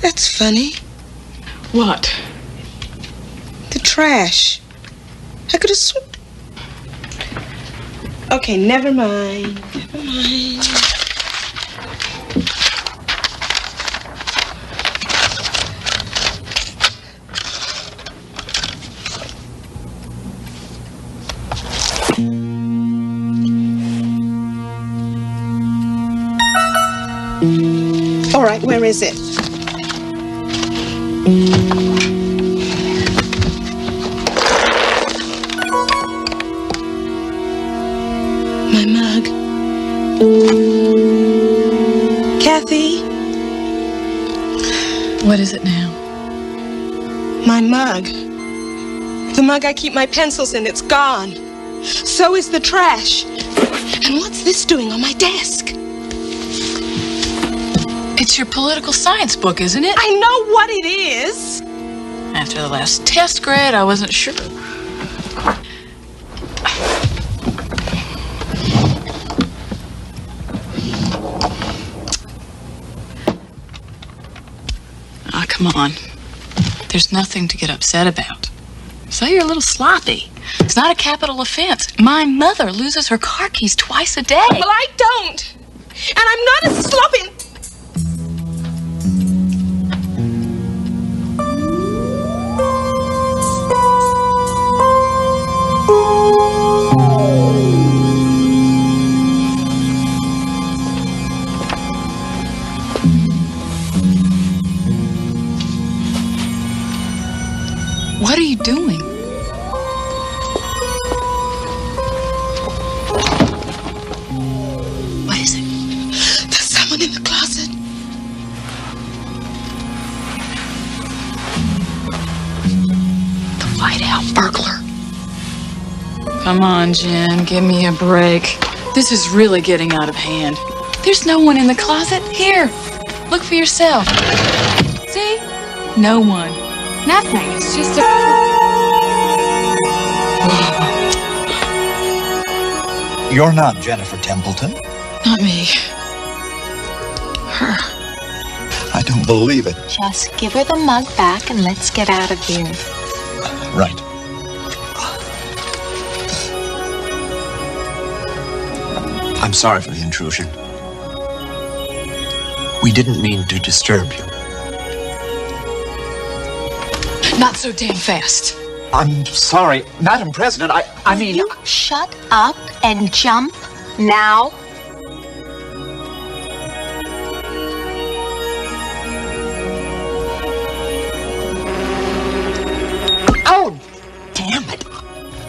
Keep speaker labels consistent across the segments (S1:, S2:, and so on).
S1: That's funny.
S2: What?
S1: The trash. I could have sworn. Okay, never mind. Never mind. All right, where is it? My mug. Kathy?
S2: What is it now?
S1: My mug. The mug I keep my pencils in, it's gone. So is the trash. And what's this doing on my desk?
S2: It's your political science book, isn't it?
S1: I know what it is.
S2: After the last test grade, I wasn't sure. Ah, come on. There's nothing to get upset about. So you're a little sloppy. It's not a capital offense. My mother loses her car keys twice a day.
S1: Well, I don't. And I'm not a sloppy...
S2: What are you doing? What is it?
S1: There's someone in the closet.
S2: The whiteout burglar. Come on, Jen, give me a break. This is really getting out of hand. There's no one in the closet. Here, look for yourself. See? No one. Nothing. It's just a...
S3: You're not Jennifer Templeton.
S2: Not me. Her.
S3: I don't believe it.
S4: Just give her the mug back and let's get out of here.
S3: Right. I'm sorry for the intrusion. We didn't mean to disturb you.
S2: Not so damn fast.
S3: I'm sorry, Madam President, I mean...
S4: You shut up and jump now.
S3: Oh, damn it.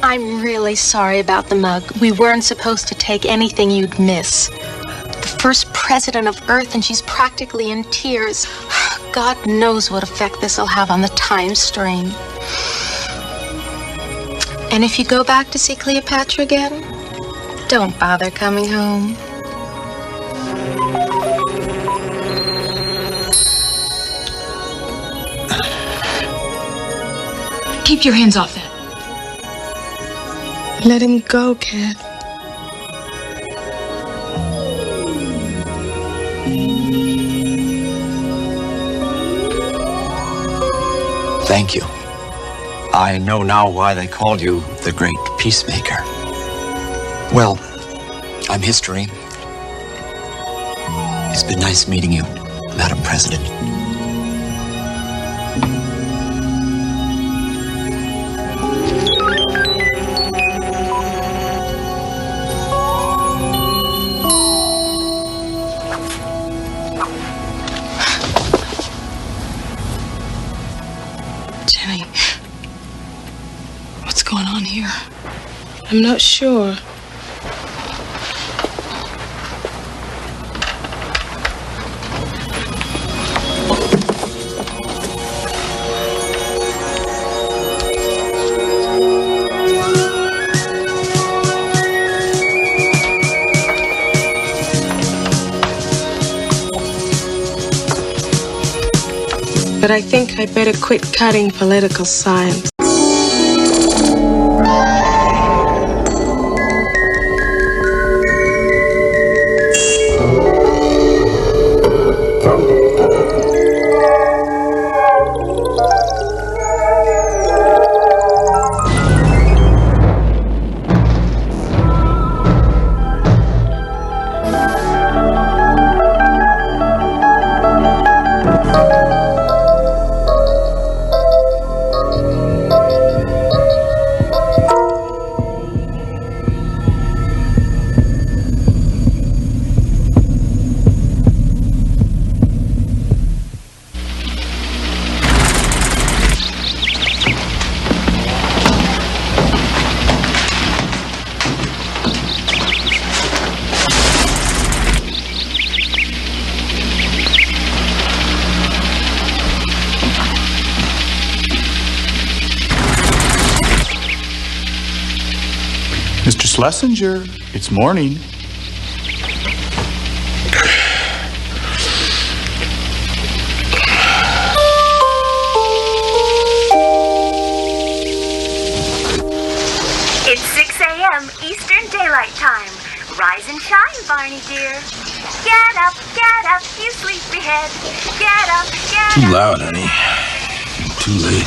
S4: I'm really sorry about the mug. We weren't supposed to take anything you'd miss. The first president of Earth, and she's practically in tears. God knows what effect this will have on the time stream. And if you go back to see Cleopatra again, don't bother coming home.
S2: Keep your hands off that.
S1: Let him go, Kath.
S3: Thank you. I know now why they called you the Great Peacemaker. Well, I'm history. It's been nice meeting you, Madam President.
S2: Jenny, what's going on here?
S1: I'm not sure. But I think I'd better quit cutting political science.
S5: Mr. Schlesinger, it's morning.
S6: It's 6 a.m. Eastern Daylight Time. Rise and shine, Barney dear. Get up, you sleepyhead. Get up,
S7: Too loud, honey. Too late.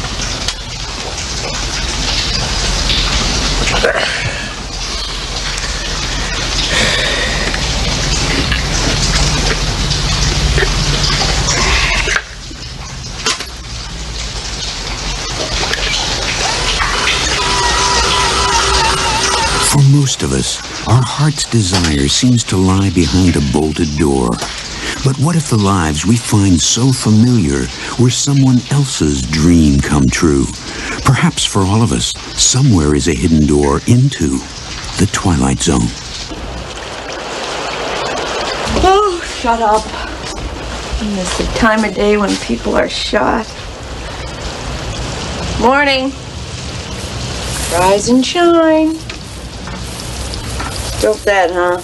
S8: For most of us, our heart's desire seems to lie behind a bolted door. But what if the lives we find so familiar were someone else's dream come true? Perhaps for all of us, somewhere is a hidden door into the Twilight Zone.
S9: Oh, shut up. And it's the time of day when people are shot. Morning. Rise and shine. Still dead, huh?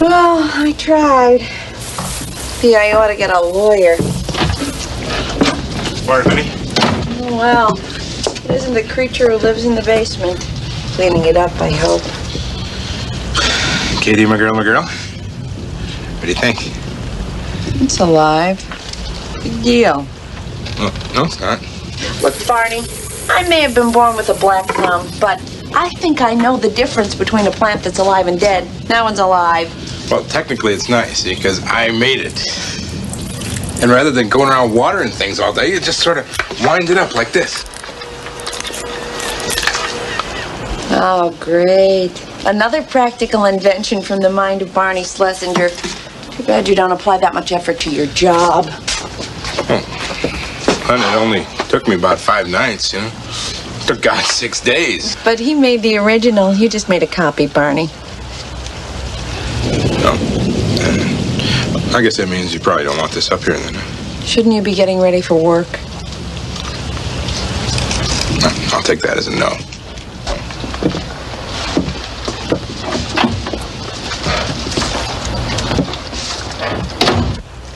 S9: Well, I tried. Gee, I ought to get a lawyer.
S7: Morning, honey.
S9: Oh, well. It isn't the creature who lives in the basement. Cleaning it up, I hope.
S7: Katie, my girl. What do you think?
S9: It's alive. Big deal.
S7: No, it's not.
S9: Look, Barney, I may have been born with a black thumb, but I think I know the difference between a plant that's alive and dead. That one's alive.
S7: Well, technically it's not, you see, because I made it. And rather than going around watering things all day, you just sort of wind it up like this.
S9: Oh, great. Another practical invention from the mind of Barney Schlesinger. Too bad you don't apply that much effort to your job.
S7: Honey, it only took me about 5 nights, you know. It took God 6 days.
S9: But he made the original. You just made a copy, Barney.
S7: Oh. I guess that means you probably don't want this up here then.
S9: Shouldn't you be getting ready for work?
S7: I'll take that as a no.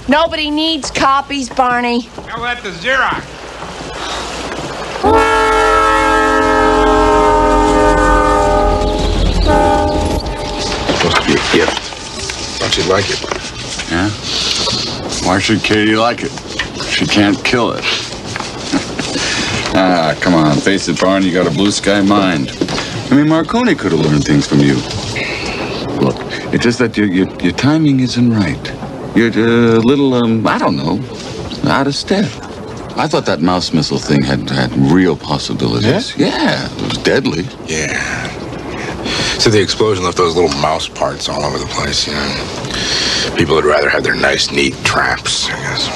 S9: Nobody needs copies, Barney.
S7: How about the Xerox? Supposed to be a gift. Thought you'd like it.
S10: Yeah? Why should Katie like it? She can't kill it. Come on. Face it, Barney, you got a blue sky mind. I mean, Marconi could have learned things from you. Look, it's just that your timing isn't right. You're a little, I don't know, out of step. I thought that mouse missile thing had real possibilities. Yeah, it was deadly.
S7: Yeah. So the explosion left those little mouse parts all over the place, you know. People would rather have their nice, neat traps, I guess.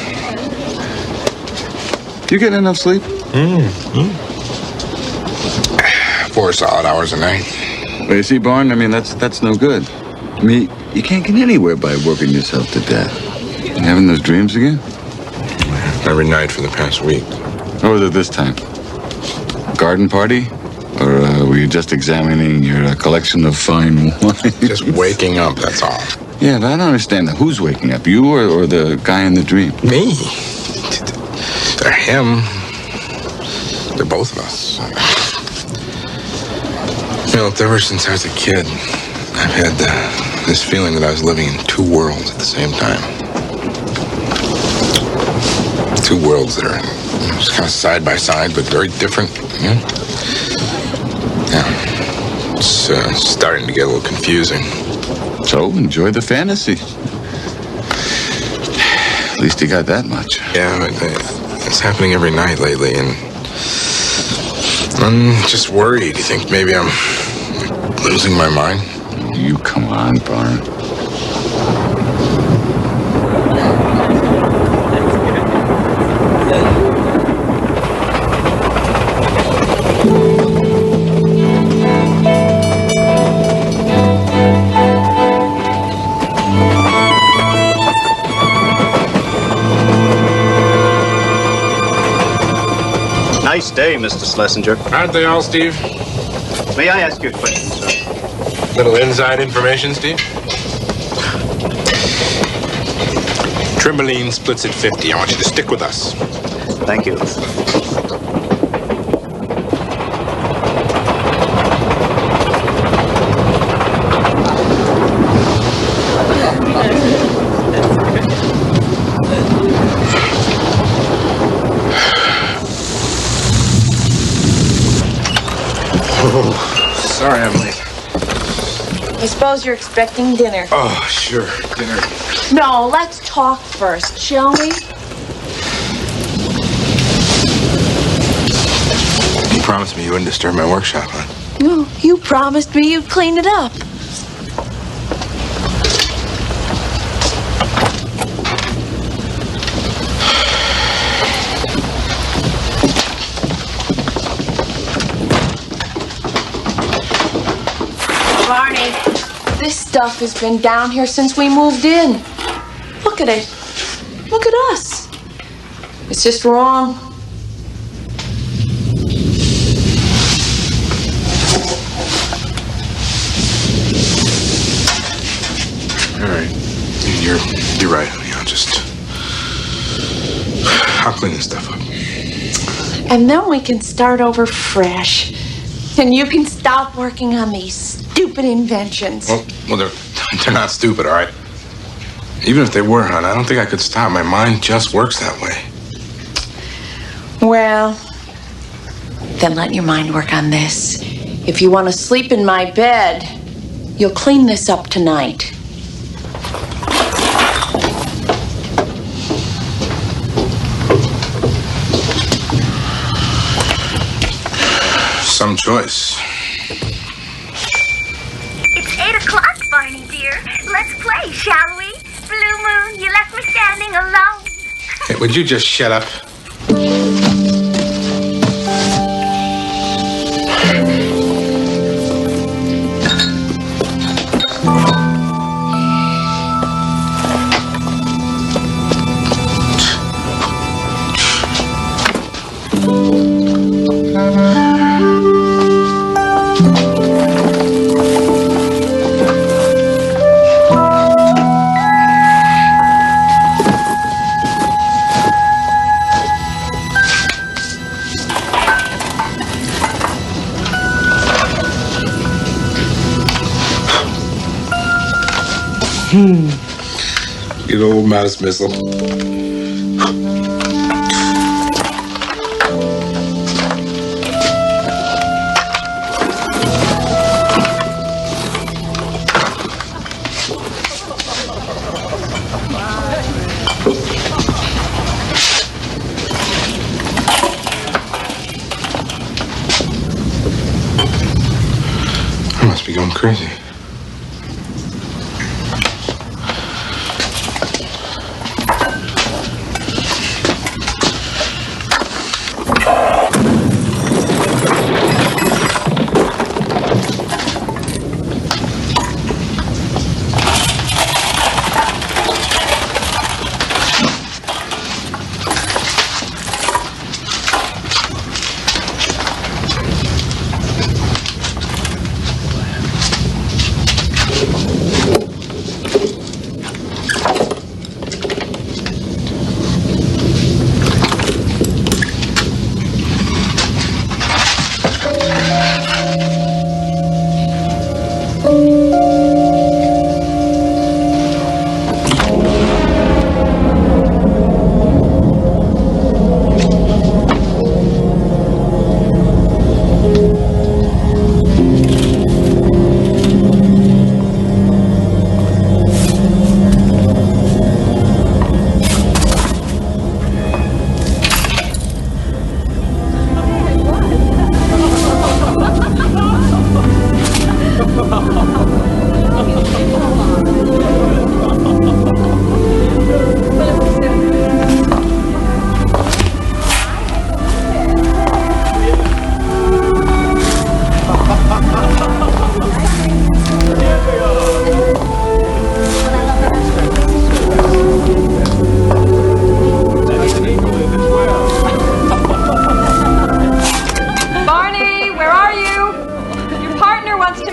S10: Do you get enough sleep?
S7: 4 solid hours a night.
S10: Well, you see, Barn, I mean, that's no good. I mean, you can't get anywhere by working yourself to death. You having those dreams again?
S7: Every night for the past week.
S10: What was it this time? Garden party? Or were you just examining your collection of fine wine?
S7: Just waking up, that's all.
S10: Yeah, but I don't understand that. Who's waking up? You or the guy in the dream?
S7: Me? They're him. They're both of us. You know, ever since I was a kid, I've had this feeling that I was living in 2 worlds at the same time. 2 worlds that are just kind of side by side, but very different. You know? Yeah. It's starting to get a little confusing.
S10: So, enjoy the fantasy. At least you got that much.
S7: Yeah, but it's happening every night lately, and I'm just worried. You think maybe I'm losing my mind?
S10: You come on, Barn.
S11: Nice day, Mr. Schlesinger.
S7: Aren't they all, Steve?
S11: May I ask you a question, sir?
S7: Little inside information, Steve? Trimboline splits at 50. I want you to stick with us.
S11: Thank you.
S7: Oh, sorry I'm late.
S9: I suppose you're expecting dinner.
S7: Oh, sure, dinner.
S9: No, let's talk first, shall we?
S7: You promised me you wouldn't disturb my workshop, huh?
S9: No, you promised me you'd clean it up. Barney, this stuff has been down here since we moved in. Look at it. Look at us. It's just wrong.
S7: All right. You're right, honey. I'll clean this stuff up.
S9: And then we can start over fresh. And you can stop working on these stupid inventions.
S7: Well, they're not stupid, all right? Even if they were, hon, I don't think I could stop. My mind just works that way.
S9: Well, then let your mind work on this. If you want to sleep in my bed, you'll clean this up tonight.
S7: Some choice.
S6: It's 8 o'clock, Barney dear. Let's play, shall we? Blue moon, you left me standing alone.
S7: Hey, would you just shut up? Good old mouse missile. I must be going crazy.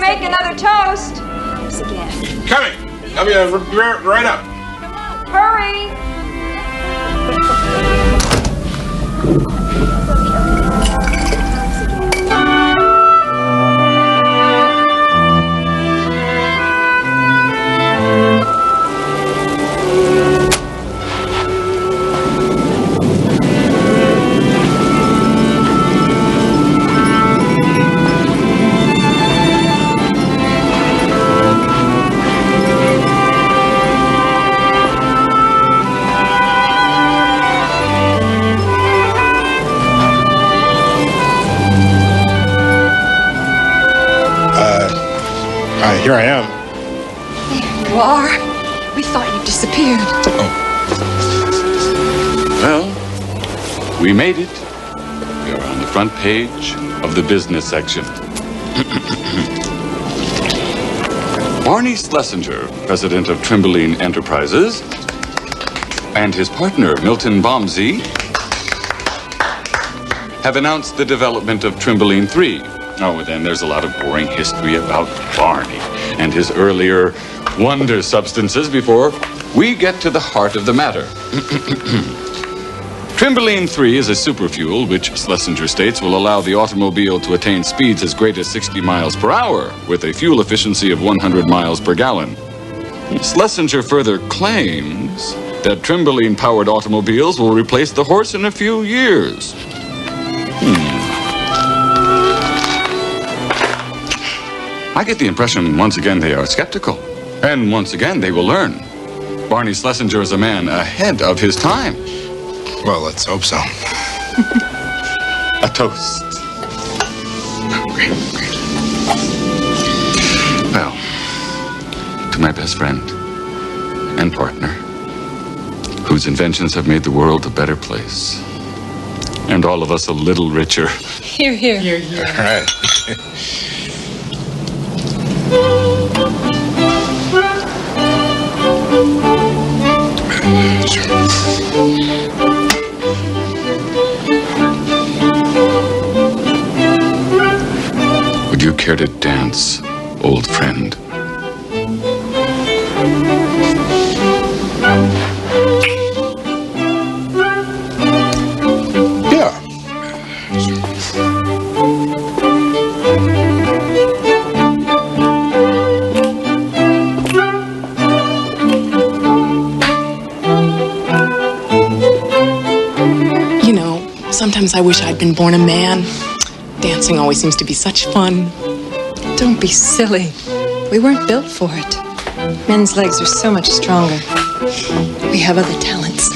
S12: make another toast.
S7: Coming! I'll be right up.
S12: Hurry.
S13: Here I am.
S12: There you are. We thought you disappeared.
S10: Well, we made it. We are on the front page of the business section. Barney Schlesinger, president of Trimbeline Enterprises, and his partner, Milton Bomsey, have announced the development of Trimbeline 3. Oh, and then there's a lot of boring history about Barney and his earlier wonder substances before we get to the heart of the matter. Trimbeline 3 is a superfuel which Schlesinger states will allow the automobile to attain speeds as great as 60 miles per hour with a fuel efficiency of 100 miles per gallon. Schlesinger further claims that Trimbeline-powered automobiles will replace the horse in a few years. I get the impression, once again, they are skeptical. And once again, they will learn. Barney Schlesinger is a man ahead of his time.
S7: Well, let's hope so.
S10: A toast. Great. Well, to my best friend and partner, whose inventions have made the world a better place, and all of us a little richer.
S12: Here, here.
S7: All right.
S10: Would you care to dance, old friend?
S7: Yeah.
S2: Sometimes I wish I'd been born a man. Dancing always seems to be such fun.
S12: Don't be silly. We weren't built for it. Men's legs are so much stronger. We have other talents.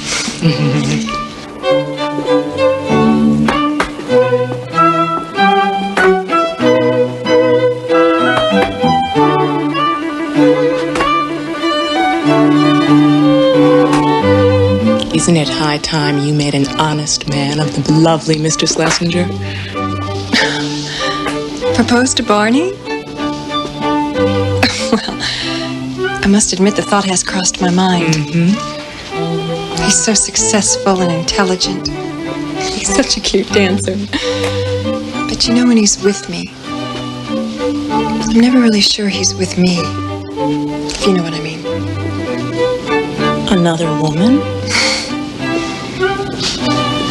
S2: Isn't it high time you made an honest man of the lovely Mr. Schlesinger?
S12: Propose to Barney? Well, I must admit the thought has crossed my mind. He's so successful and intelligent. He's such a cute dancer. But you know, when he's with me, I'm never really sure he's with me. If you know what I mean.
S2: Another woman?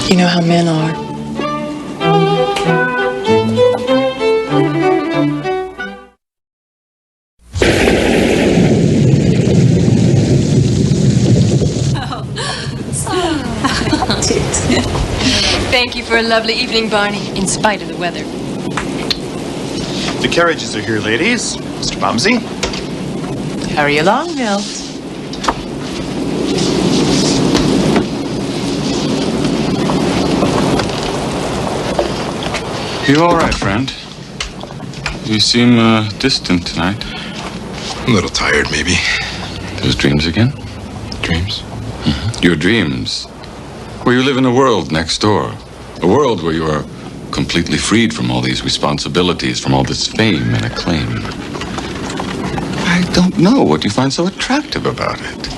S12: You know how men are. Thank you for a lovely evening, Barney, in spite of the weather.
S11: The carriages are here, ladies. Mr. Bomsey.
S2: Hurry along, Milt.
S10: You all right, friend? You seem distant tonight.
S7: A little tired, maybe.
S10: Those dreams again?
S7: Dreams?
S10: Mm-hmm. Your dreams. Where you live in a world next door. A world where you are completely freed from all these responsibilities, from all this fame and acclaim. I don't know what you find so attractive about it.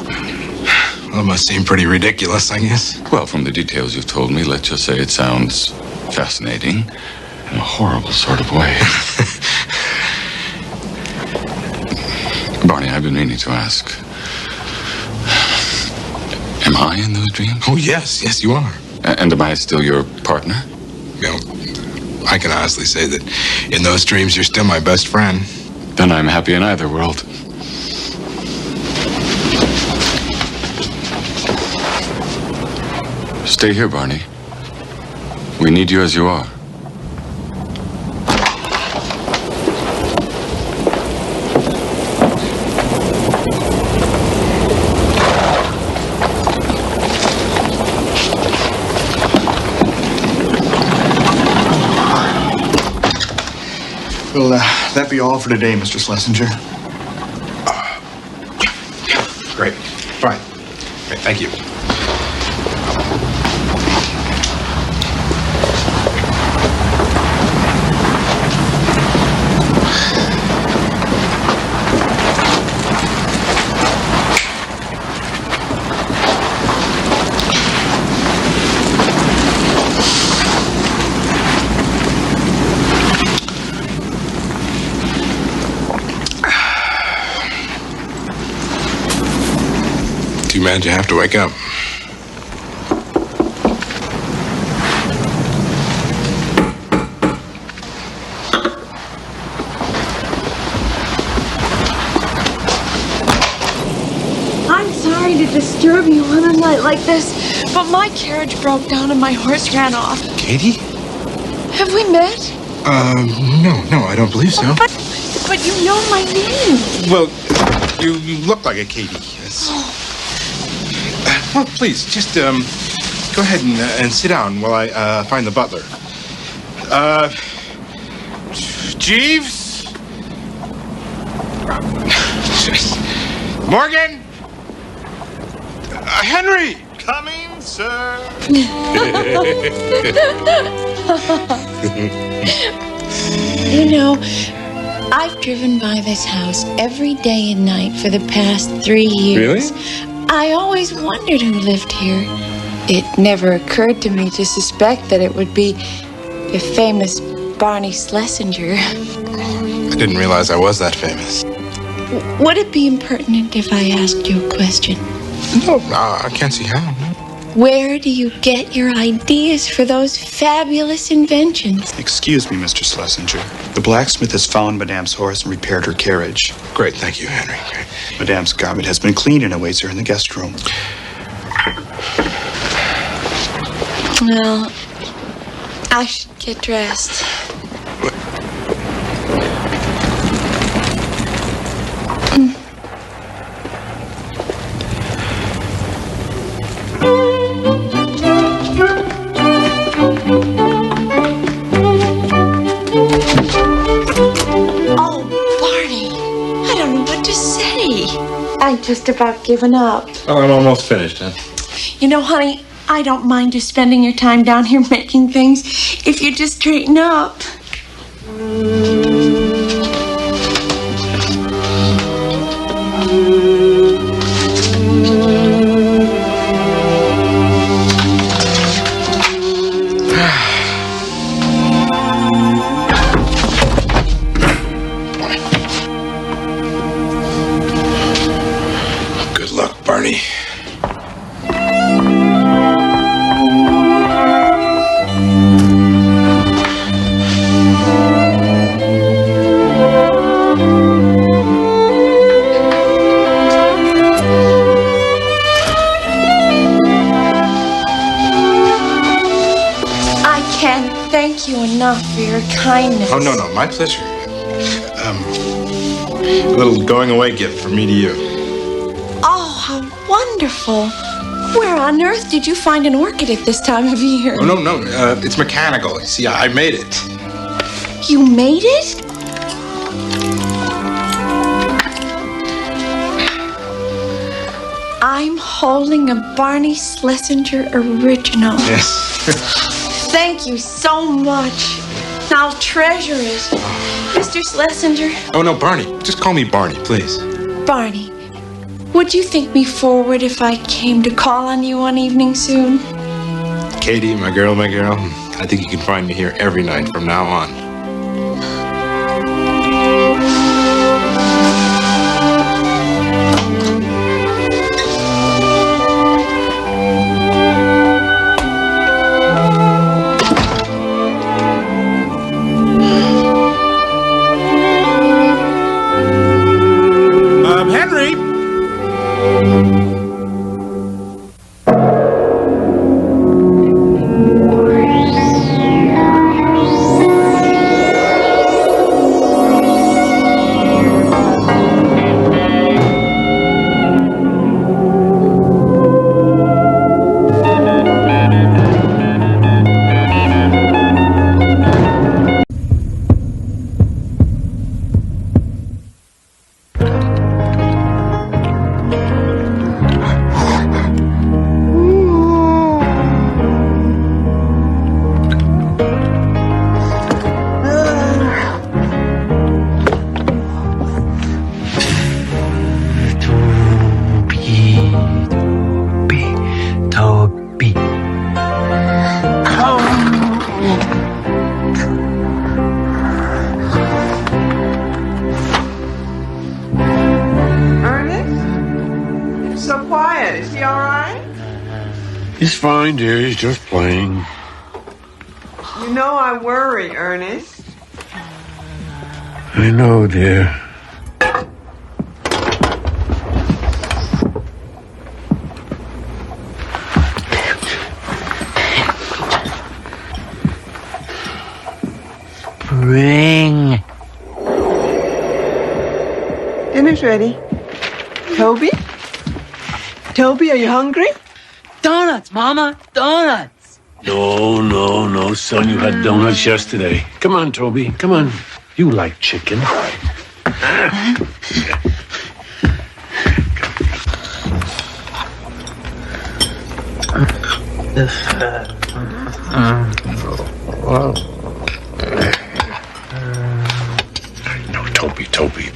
S7: Well, it must seem pretty ridiculous, I guess.
S10: Well, from the details you've told me, let's just say it sounds fascinating in a horrible sort of way. Barney, I've been meaning to ask. Am I in those dreams?
S7: Oh, yes, you are.
S10: And am I still your partner?
S7: You know, I can honestly say that in those dreams, you're still my best friend.
S10: Then I'm happy in either world. Stay here, Barney. We need you as you are.
S11: Will that be all for today, Mr. Schlesinger?
S7: Great. Fine. Great, thank you. Too bad you have to wake up.
S1: I'm sorry to disturb you on a night like this, but my carriage broke down and my horse ran off.
S7: Katie?
S1: Have we met?
S7: No, I don't believe so.
S1: But you know my name.
S7: Well, you look like a Katie. Yes. Well, please, just go ahead and sit down while I find the butler. Jeeves? Morgan? Henry?
S11: Coming, sir.
S13: You know, I've driven by this house every day and night for the past 3 years.
S7: Really?
S13: I always wondered who lived here. It never occurred to me to suspect that it would be the famous Barney Schlesinger.
S7: I didn't realize I was that famous.
S13: Would it be impertinent if I asked you a question?
S7: No, I can't see how.
S13: Where do you get your ideas for those fabulous inventions?
S11: Excuse me, Mr. Schlesinger. The blacksmith has found Madame's horse and repaired her carriage.
S7: Great, thank you, Henry. Great.
S11: Madame's garment has been cleaned and awaits her in the guest room.
S13: Well, I should get dressed.
S1: Oh, Barney, I don't know what to say.
S13: I've just about given up.
S7: Oh, I'm almost finished, huh?
S1: You know, honey, I don't mind you spending your time down here making things if you just straighten up.
S7: Good luck, Barney.
S1: Thank you enough for your kindness.
S7: Oh, no, my pleasure. A little going away gift from me to you.
S1: Oh, how wonderful. Where on earth did you find an orchid at this time of year?
S7: Oh, no, it's mechanical. You see, I made it.
S1: You made it? I'm holding a Barney Schlesinger original.
S7: Yes.
S1: Thank you so much. I'll treasure it. Mr. Schlesinger.
S7: Oh, no, Barney. Just call me Barney, please.
S1: Barney, would you think me forward if I came to call on you one evening soon?
S7: Katie, my girl, I think you can find me here every night from now on.
S14: He's fine, dear. He's just playing.
S15: You know I worry, Ernest.
S14: I know, dear.
S16: Bring.
S15: Dinner's ready. Toby? Toby, are you hungry?
S16: Donuts, Mama. Donuts.
S14: No, son. You had donuts yesterday. Come on, Toby. Come on. You like chicken. No, Toby.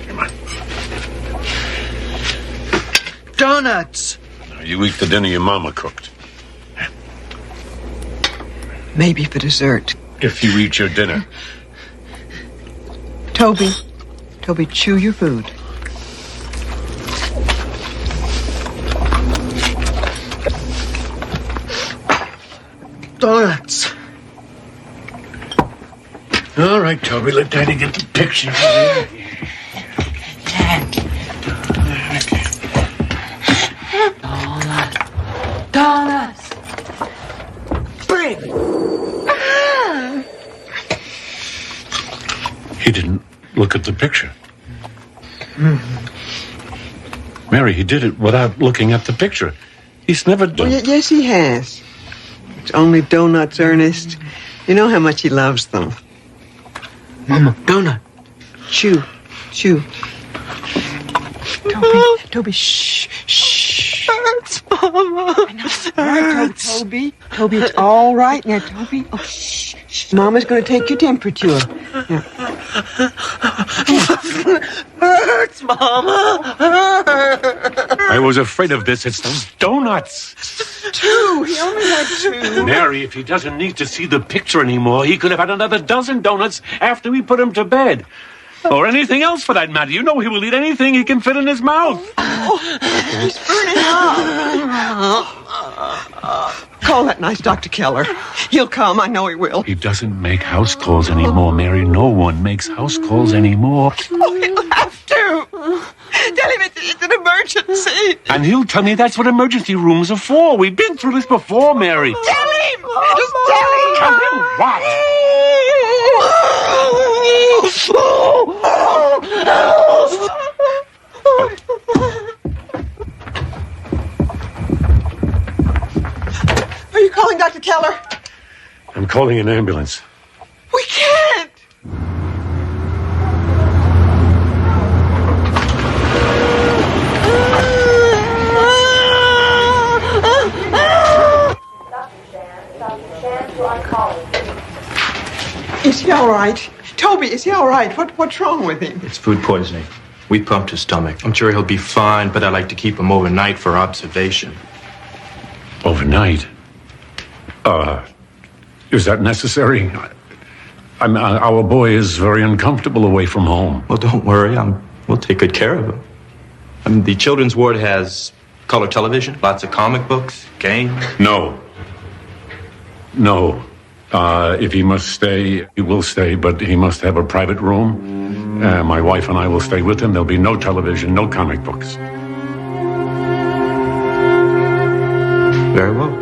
S14: Come on.
S16: Donuts.
S14: Now, you eat the dinner your mama cooked.
S15: Maybe for dessert.
S14: If you eat your dinner.
S15: Toby, chew your food.
S16: Donuts.
S14: All right, Toby, let Daddy get the picture.
S16: Donuts. Bring.
S14: He didn't look at the picture. Mary, he did it without looking at the picture. He's never done it.
S15: Yes, he has. It's only donuts, Ernest. You know how much he loves them.
S16: Mama, donut.
S15: Chew. Toby, shh. Hurts, Mama. Hurts. Toby, it's all right now, Toby. Oh, shh. Mama's going to take your temperature. Now.
S16: Hurts, Mama. Hurts.
S14: I was afraid of this. It's those donuts.
S15: Two. He only had two.
S14: Mary, if he doesn't need to see the picture anymore, he could have had another dozen donuts after we put him to bed. Or anything else for that matter. You know he will eat anything he can fit in his mouth.
S15: He's burning up. Call that nice Dr. Keller. He'll come. I know he will.
S14: He doesn't make house calls anymore, Mary. No one makes house calls anymore.
S15: Oh, he'll have to. Tell him it's an emergency.
S14: And he'll tell me that's what emergency rooms are for. We've been through this before, Mary.
S15: Tell him. Just tell him.
S14: Tell him what?
S15: Are you calling Dr. Keller?
S14: I'm calling an ambulance.
S15: We can't. Is he all right? Toby, is he all right? What's wrong with him?
S17: It's food poisoning. We pumped his stomach. I'm sure he'll be fine, but I'd like to keep him overnight for observation.
S14: Overnight? Is that necessary? Our boy is very uncomfortable away from home.
S17: Well, don't worry. We'll take good care of him. The children's ward has color television, lots of comic books, games.
S14: No. If he must stay, he will stay, but he must have a private room. My wife and I will stay with him. There'll be no television, no comic books.
S17: Very well.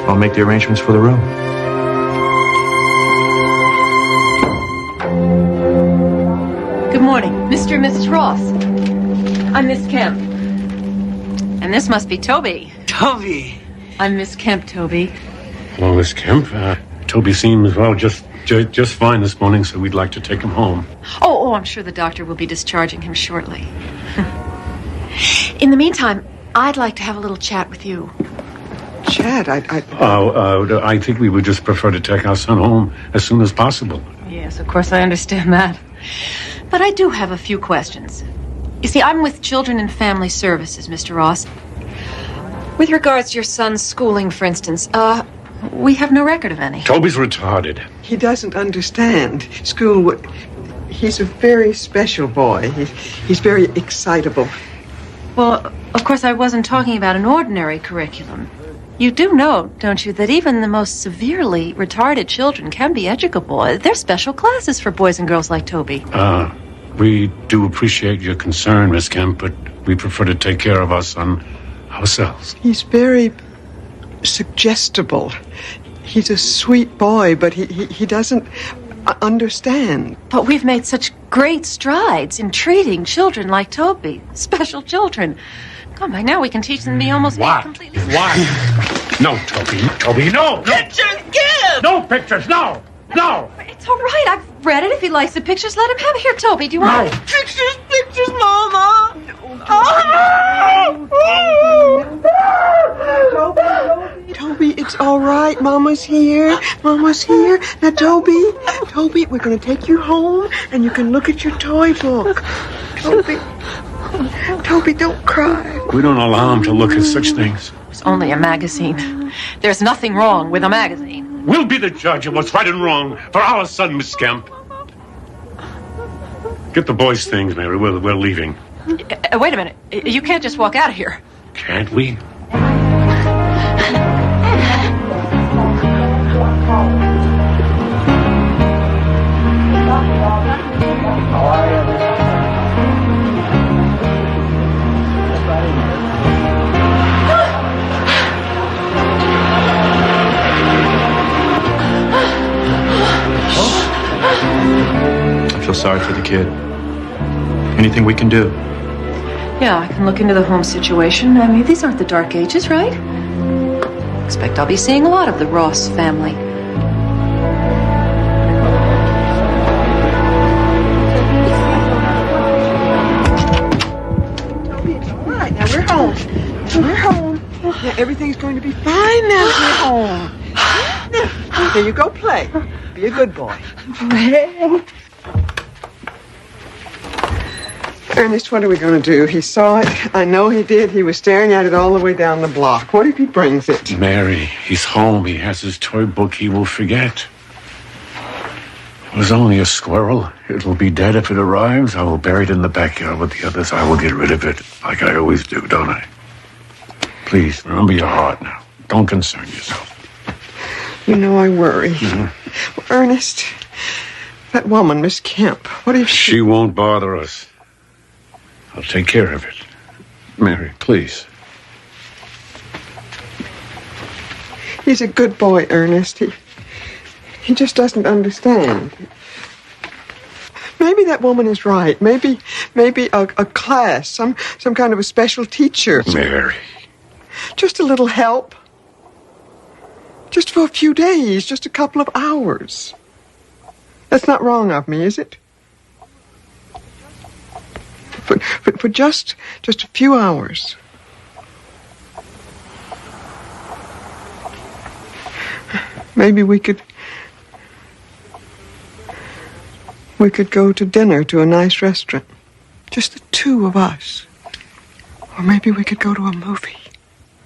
S17: I'll make the arrangements for the room.
S18: Good morning, Mr. and Mrs. Ross. I'm Miss Kemp. And this must be Toby.
S16: Toby.
S18: I'm Miss Kemp, Toby.
S14: Hello, Miss Kemp. Toby seems, well, just fine this morning, so we'd like to take him home.
S18: Oh, I'm sure the doctor will be discharging him shortly. In the meantime, I'd like to have a little chat with you.
S15: Chad,
S14: I think we would just prefer to take our son home as soon as possible.
S18: Yes, of course, I understand that. But I do have a few questions. You see, I'm with Children and Family Services, Mr. Ross. With regards to your son's schooling, for instance, we have no record of any.
S14: Toby's retarded.
S15: He doesn't understand. School, he's a very special boy. He's very excitable.
S18: Well, of course, I wasn't talking about an ordinary curriculum. You do know, don't you, that even the most severely retarded children can be educable. There's special classes for boys and girls like Toby.
S14: We do appreciate your concern, Miss Kemp, but we prefer to take care of our son ourselves.
S15: He's very suggestible. He's a sweet boy, but he doesn't understand.
S18: But we've made such great strides in treating children like Toby, special children. Come by now, we can teach them to be almost completely.
S14: Why? No, Toby, no!
S16: Pictures, give!
S14: No pictures, no!
S18: It's all right. I've read it. If he likes the pictures, let him have it. Here, Toby, do you want it?
S16: Pictures, Mama!
S15: Toby, it's all right. Mama's here. Now, Toby, we're going to take you home, and you can look at your toy book. Toby, don't cry.
S14: We don't allow him to look at such things.
S18: It's only a magazine. There's nothing wrong with a magazine.
S14: We'll be the judge of what's right and wrong for our son, Miss Kemp. Get the boys' things, Mary. We're leaving.
S18: Wait a minute. You can't just walk out of here.
S14: Can't we?
S17: I feel sorry for the kid. Anything we can do?
S18: Yeah, I can look into the home situation. I mean, these aren't the dark ages, right? Expect I'll be seeing a lot of the Ross family.
S15: Toby, it's all right. Now, we're home. Now, everything's going to be fine now that we're home. Now, here you go play. Be a good boy. Ernest, what are we going to do? He saw it. I know he did. He was staring at it all the way down the block. What if he brings it?
S14: Mary, he's home. He has his toy book. He will forget. It was only a squirrel. It will be dead if it arrives. I will bury it in the backyard with the others. I will get rid of it, like I always do, don't I? Please, remember your heart now. Don't concern yourself.
S15: You know I worry. Well, Ernest, that woman, Miss Kemp, what if
S14: She won't bother us. I'll take care of it. Mary, please.
S15: He's a good boy, Ernest. He just doesn't understand. Maybe that woman is right. Maybe a class, some kind of a special teacher.
S14: Mary.
S15: Just a little help. Just for a few days, just a couple of hours. That's not wrong of me, is it? For just a few hours. Maybe we could go to dinner to a nice restaurant. Just the two of us. Or maybe we could go to a movie.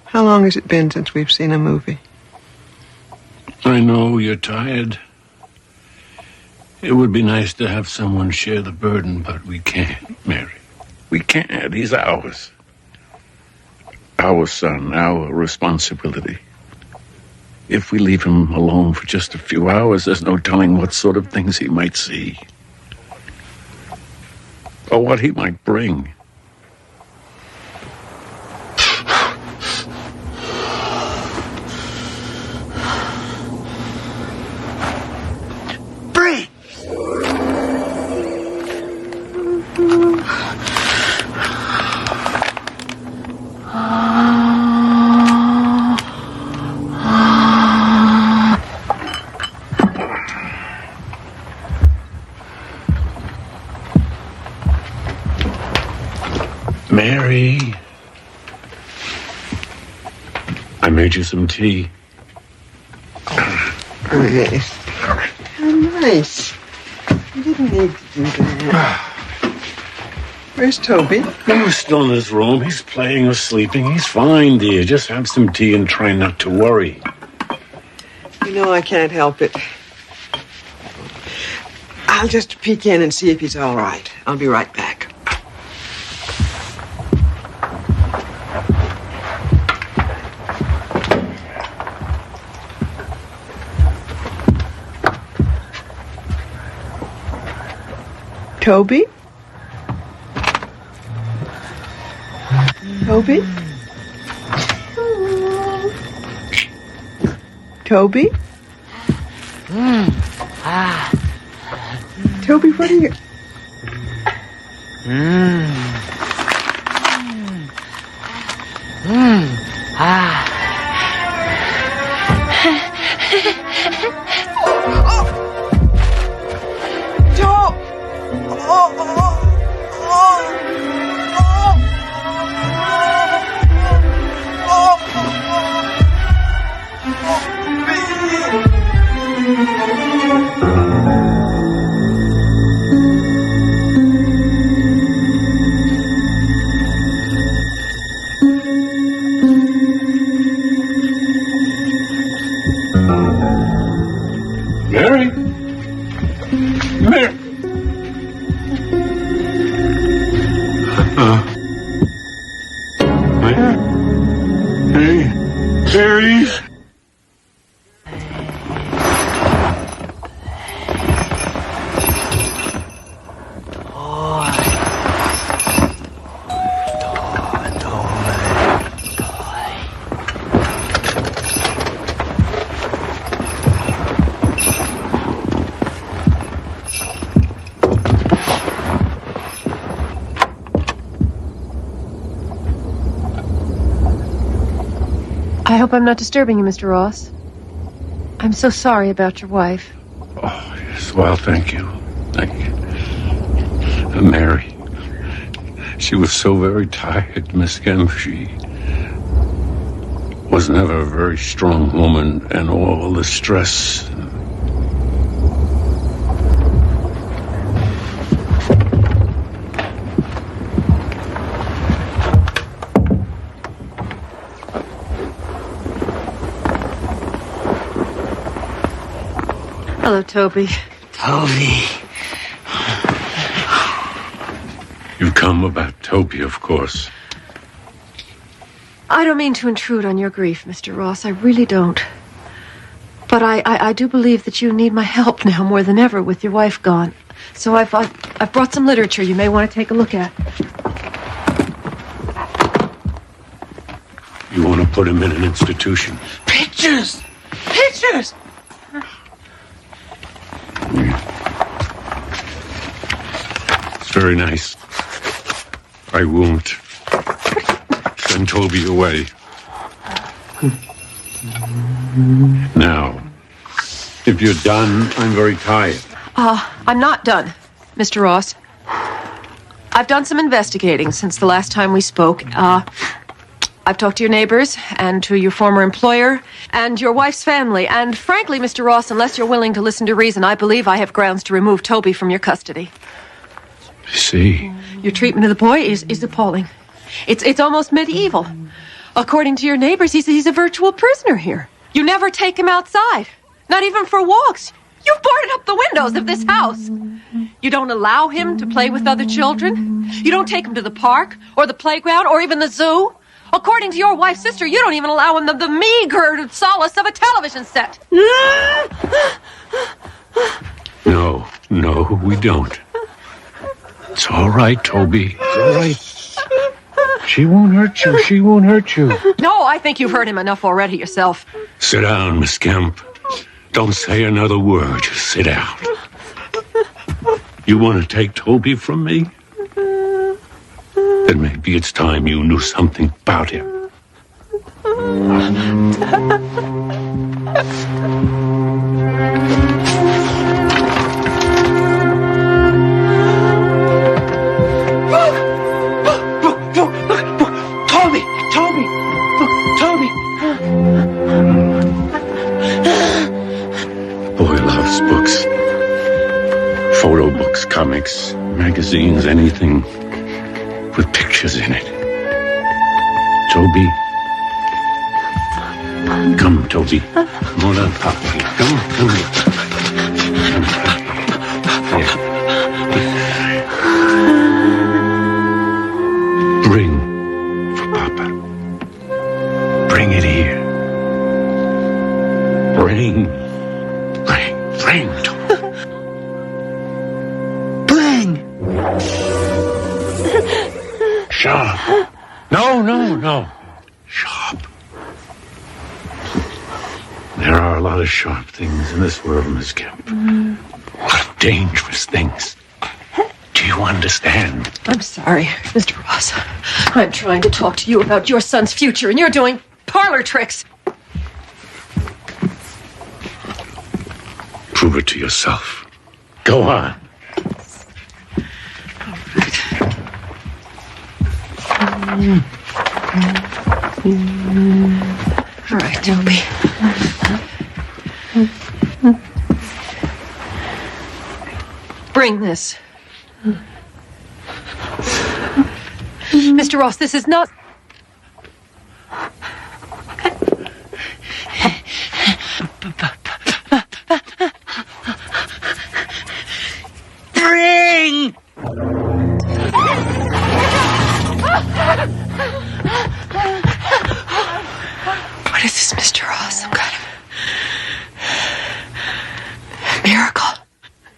S15: How long has it been since we've seen a movie?
S14: I know you're tired. It would be nice to have someone share the burden, but we can't, Mary. We can't. He's ours. Our son, our responsibility. If we leave him alone for just a few hours, there's no telling what sort of things he might see. Or what he might bring. Mary, I made you some tea.
S15: Nice. How nice. You didn't need to do that. Where's Toby?
S14: He's still in his room. He's playing or sleeping. He's fine, dear. Just have some tea and try not to worry.
S15: You know I can't help it. I'll just peek in and see if he's all right. I'll be right back. Toby? Toby? Toby? Toby, what are you...
S14: Mary? Mary? Hey, Mary?
S18: I hope I'm not disturbing you, Mr. Ross. I'm so sorry about your wife.
S14: Oh, yes. Well, thank you. Thank you. Mary. She was so very tired, Miss Kemp. She was never a very strong woman, and all the stress.
S18: Hello, Toby.
S14: Toby. You've come about Toby, of course.
S18: I don't mean to intrude on your grief, Mr. Ross. I really don't. But I do believe that you need my help now more than ever with your wife gone. So I've brought some literature you may want to take a look at.
S14: You want to put him in an institution?
S16: Pictures! Pictures!
S14: It's very nice. I won't send Toby away. Now, if you're done, I'm very tired.
S18: I'm not done, Mr. Ross. I've done some investigating since the last time we spoke. I've talked to your neighbors and to your former employer and your wife's family. And frankly, Mr. Ross, unless you're willing to listen to reason, I believe I have grounds to remove Toby from your custody.
S14: I see.
S18: Your treatment of the boy is appalling. It's almost medieval. According to your neighbors, he's a virtual prisoner here. You never take him outside, not even for walks. You've boarded up the windows of this house. You don't allow him to play with other children. You don't take him to the park or the playground or even the zoo. According to your wife's sister, you don't even allow him the meager solace of a television set.
S14: No, we don't. It's all right, Toby. It's all right. She won't hurt you. She won't hurt you.
S18: No, I think you've heard him enough already yourself.
S14: Sit down, Miss Kemp. Don't say another word. Just sit down. You want to take Toby from me? Then maybe it's time you knew something about him.
S16: Toby!
S14: Boy loves books. Photo books, comics, magazines, anything with pictures in it. Toby. Come, Toby. Come on, Papa. Come here. Bring for Papa. Bring it here. Bring, Toby.
S16: Bring!
S14: Sharp. No. Sharp. There are a lot of sharp things in this world, Miss Kemp. A lot of dangerous things. Do you understand?
S18: I'm sorry, Mr. Ross. I'm trying to talk to you about your son's future, and you're doing parlor tricks.
S14: Prove it to yourself. Go on.
S18: All right, Toby. Bring this. Mr. Ross, this is not...
S16: Bring!
S12: What is this, Mr. Ross? Some kind of miracle?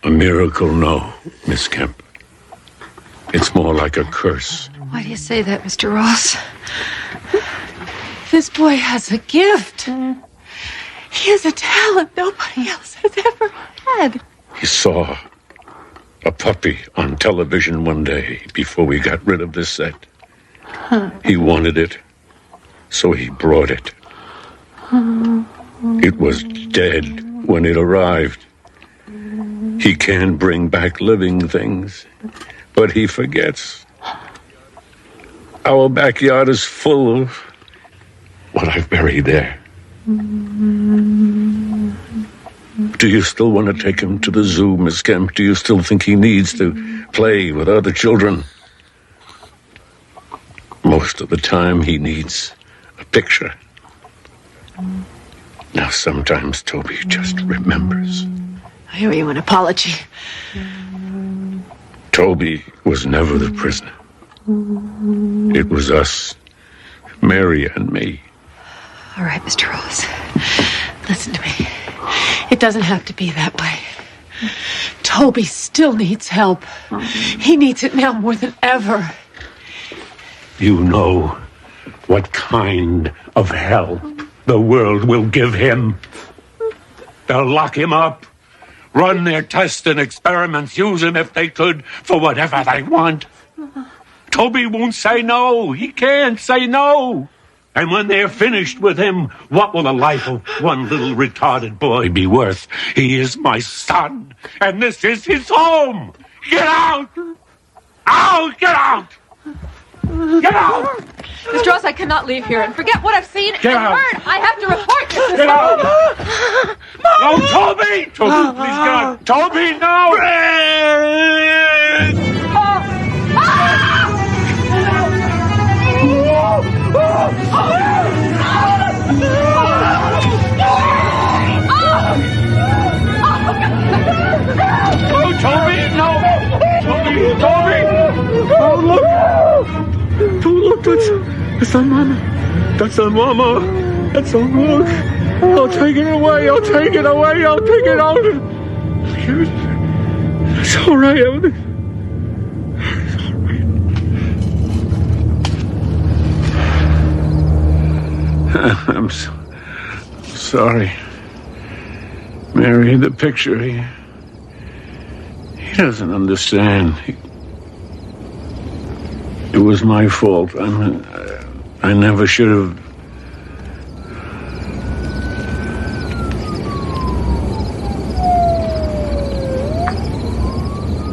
S14: A miracle, no, Miss Kemp. It's more like a curse.
S18: Why do you say that, Mr. Ross? This boy has a gift. He has a talent nobody else has ever had.
S14: He saw a puppy on television one day before we got rid of this set. He wanted it, so he brought it. It was dead when it arrived. He can bring back living things, but he forgets. Our backyard is full of what I've buried there. Do you still want to take him to the zoo, Miss Kemp? Do you still think he needs to play with other children? Most of the time, he needs a picture. Now, sometimes Toby just remembers.
S18: I owe you an apology.
S14: Toby was never the prisoner. It was us, Mary and me.
S18: All right, Mr. Ross. Listen to me. It doesn't have to be that way. Toby still needs help. He needs it now more than ever.
S14: You know what kind of help the world will give him. They'll lock him up, run their tests and experiments, use him if they could for whatever they want. Toby won't say no. He can't say no. And when they're finished with him, what will the life of one little retarded boy be worth? He is my son, and this is his home. Get out! Out! Get out! Get out!
S18: Mr. Ross, I cannot leave here and forget what I've seen and heard. I have to report this.
S14: Get out! No, Toby! Toby, please, God. Toby, no! Oh, Toby, no! Toby! Oh, look! Oh, look, that's not Mama. That's not Mama. That's not look. I'll take it away. I'll take it away. I'll take it out. It's all right, Evan. I'm sorry. Mary, the picture, he doesn't understand. It was my fault. I never should have.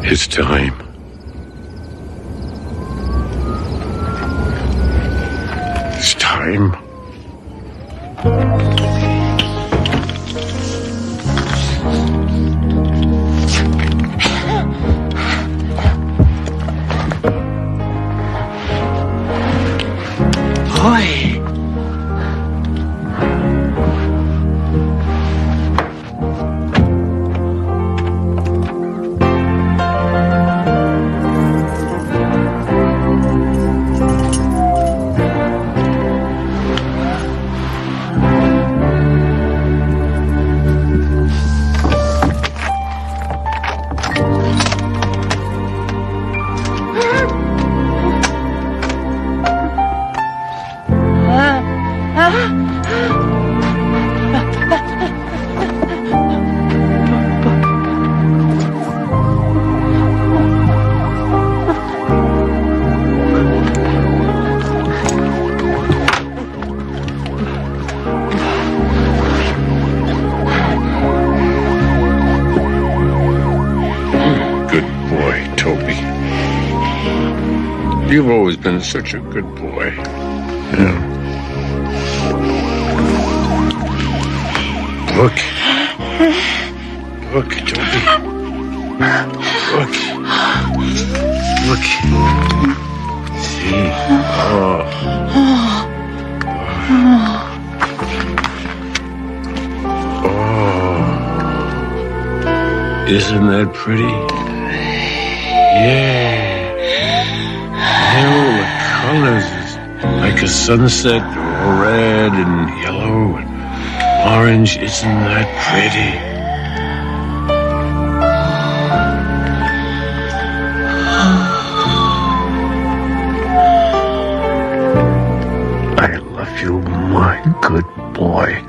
S14: It's time. It's time. You've always been such a good boy. Yeah. Look. Look, Toby. Look. Look. See? Oh. Oh. Isn't that pretty? Yeah. All the colors is like a sunset, all red and yellow and orange. Isn't that pretty? I love you, my good boy.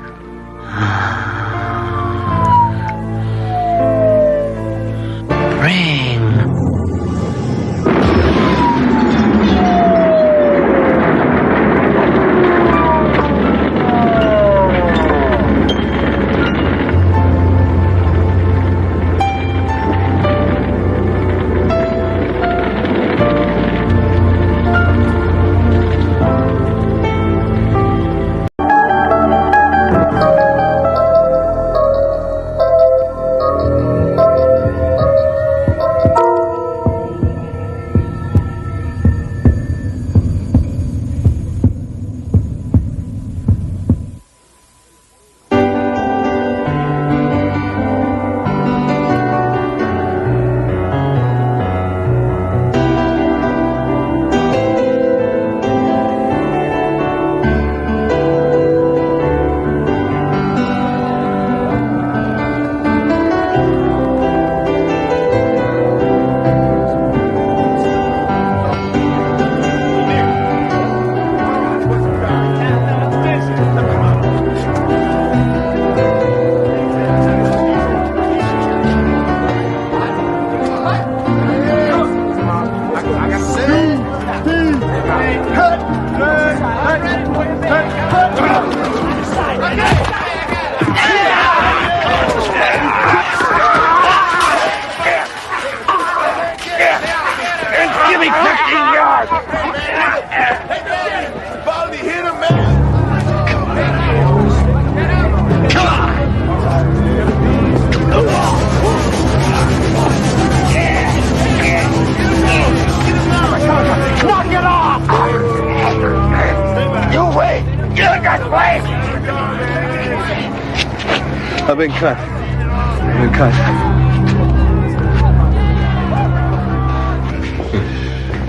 S19: I've been cut.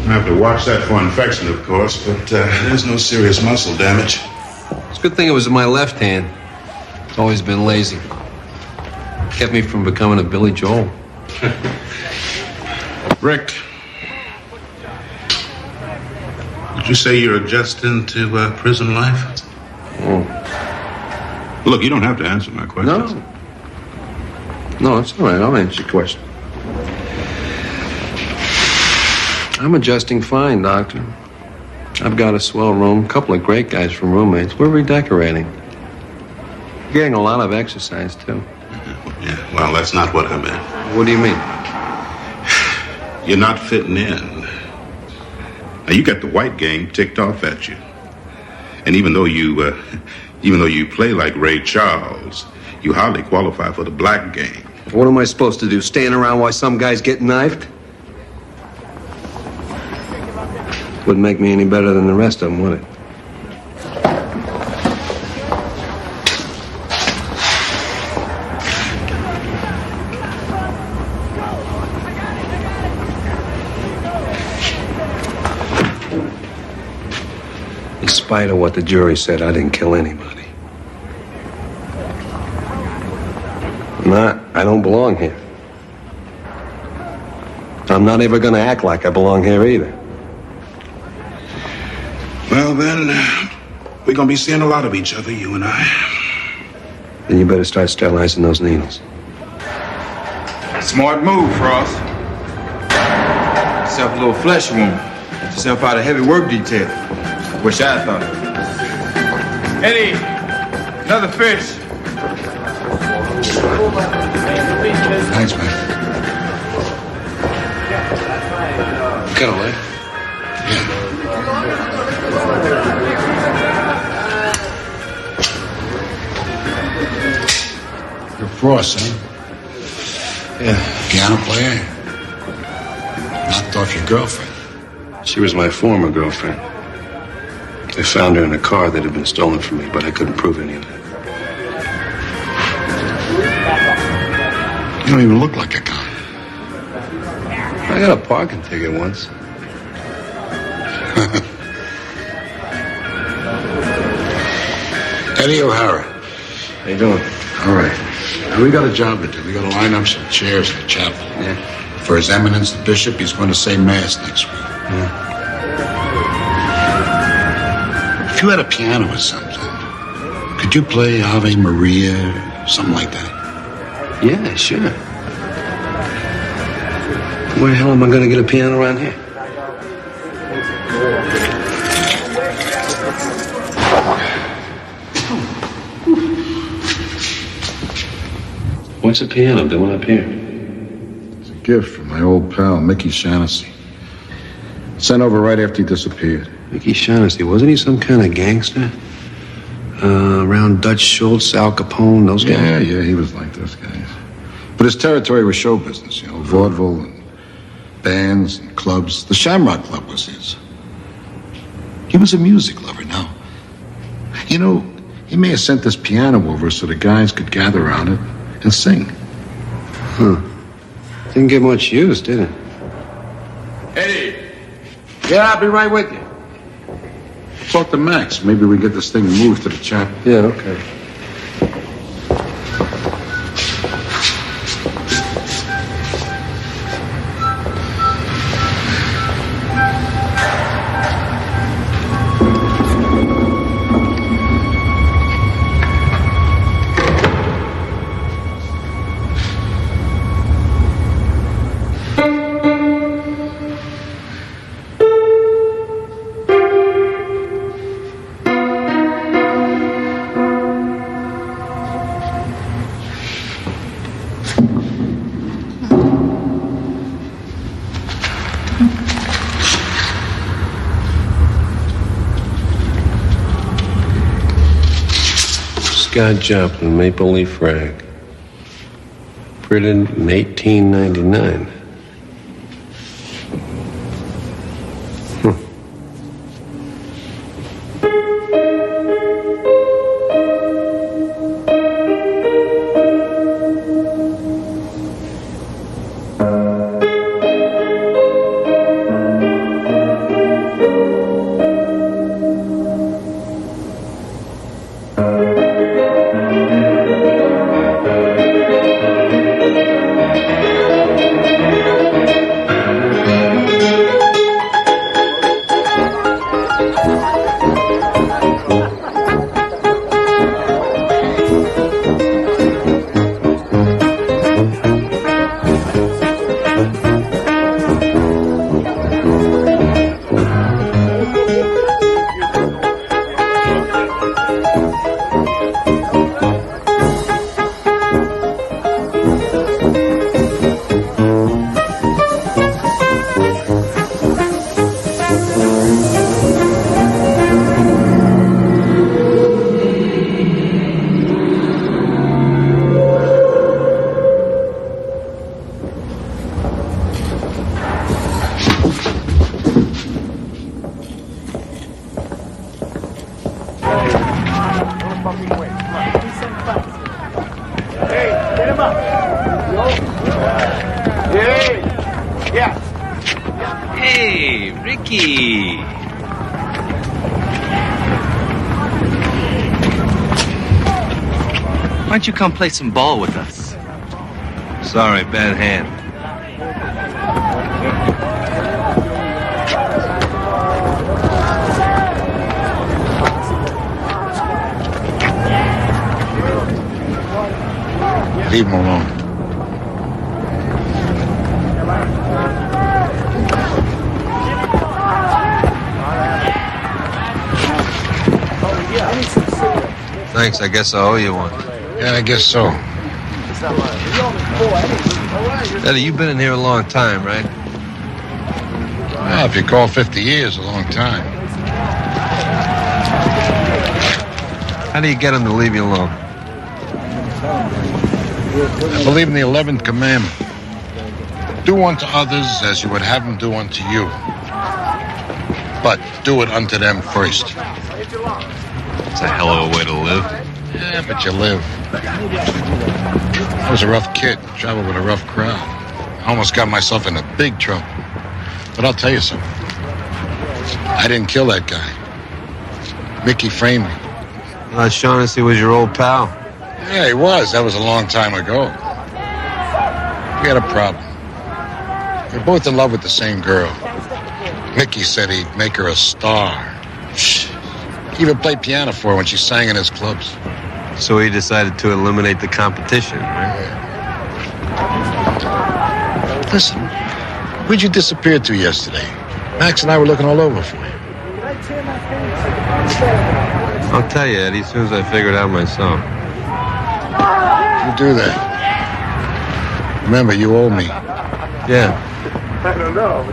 S20: I have to watch that for infection, of course, but there's no serious muscle damage.
S21: It's a good thing it was in my left hand. It's always been lazy. Kept me from becoming a Billy Joel.
S20: Rick, would you say you're adjusting to prison life?
S21: Oh.
S20: Look, you don't have to answer my question.
S21: No, it's all right. I'll answer your question. I'm adjusting fine, Doctor. I've got a swell room, a couple of great guys from roommates. We're redecorating. Getting a lot of exercise, too.
S20: Yeah, well, that's not what I meant.
S21: What do you mean?
S20: You're not fitting in. Now, you got the white gang ticked off at you. And even though you play like Ray Charles, you hardly qualify for the black gang.
S21: What am I supposed to do, stand around while some guys get knifed? Wouldn't make me any better than the rest of them, would it? In spite of what the jury said, I didn't kill anybody. I don't belong here. I'm not ever going to act like I belong here either.
S20: Well, then, we're going to be seeing a lot of each other, you and I.
S21: Then you better start sterilizing those needles.
S22: Smart move, Frost. Yourself a little flesh wound. Yourself out of heavy work detail. Wish I thought of it. Eddie, another fish.
S21: Thanks, man. Got a leg?
S3: You're Frost, huh?
S21: Yeah.
S3: Piano player? Knocked off your girlfriend.
S21: She was my former girlfriend. They found her in a car that had been stolen from me, but I couldn't prove any of that.
S3: You don't even look like a con.
S21: I got a parking ticket once.
S3: Eddie O'Hara.
S21: How you doing?
S3: All right. Now, we got a job to do. We got to line up some chairs in the chapel.
S21: Yeah.
S3: For His Eminence the Bishop, he's going to say Mass next week.
S21: Yeah.
S3: If you had a piano or something, could you play Ave Maria, something like that?
S21: Yeah, sure. Where the hell am I going to get a piano around here? What's a piano doing up here?
S3: It's a gift from my old pal, Mickey Shaughnessy. Sent over right after he disappeared.
S21: Mickey Shaughnessy, wasn't he some kind of gangster? Around Dutch Schultz, Al Capone, those guys?
S3: Yeah, he was like those guys. But his territory was show business, vaudeville and bands and clubs. The Shamrock Club was his. He was a music lover, no. He may have sent this piano over so the guys could gather around it and sing.
S21: Huh. Didn't get much use, did it?
S3: Eddie! Yeah, I'll be right with you. Talk to Max. Maybe we get this thing moved to the chapel.
S21: Yeah, okay. Scott Joplin, Maple Leaf Rag. Printed in 1899.
S4: Hey, Ricky. Why don't you come play some ball with us? Sorry, bad hand.
S3: Leave him alone.
S4: Thanks, I guess I owe you one.
S3: Yeah, I guess so.
S4: Eddie, you've been in here a long time, right?
S3: Well, if you call 50 years a long time.
S21: How do you get him to leave you alone?
S3: I believe in the 11th commandment. Do unto others as you would have them do unto you. But do it unto them first.
S4: It's a hell of a way to live.
S3: Yeah, but you live. I was a rough kid, traveled with a rough crowd. I almost got myself into big trouble. But I'll tell you something. I didn't kill that guy. Mickey framed me.
S21: Shaughnessy was your old pal.
S3: Yeah, he was. That was a long time ago. We had a problem. We were both in love with the same girl. Mickey said he'd make her a star. He even played piano for her when she sang in his clubs.
S21: So he decided to eliminate the competition, right?
S3: Listen, where'd you disappear to yesterday? Max and I were looking all over for you.
S21: I'll tell you, Eddie, as soon as I figure it out myself.
S3: You do that. Remember, you owe me.
S21: Yeah.
S19: I don't know.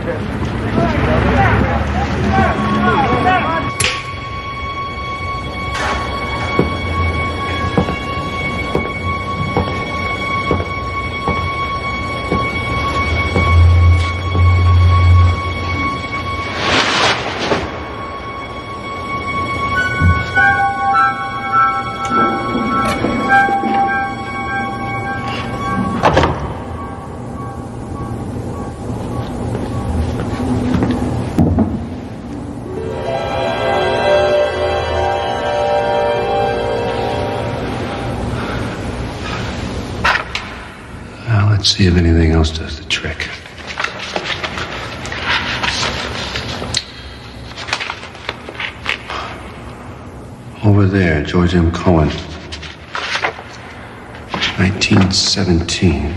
S21: Let's see if anything else does the trick. Over there, George M. Cohen. 1917.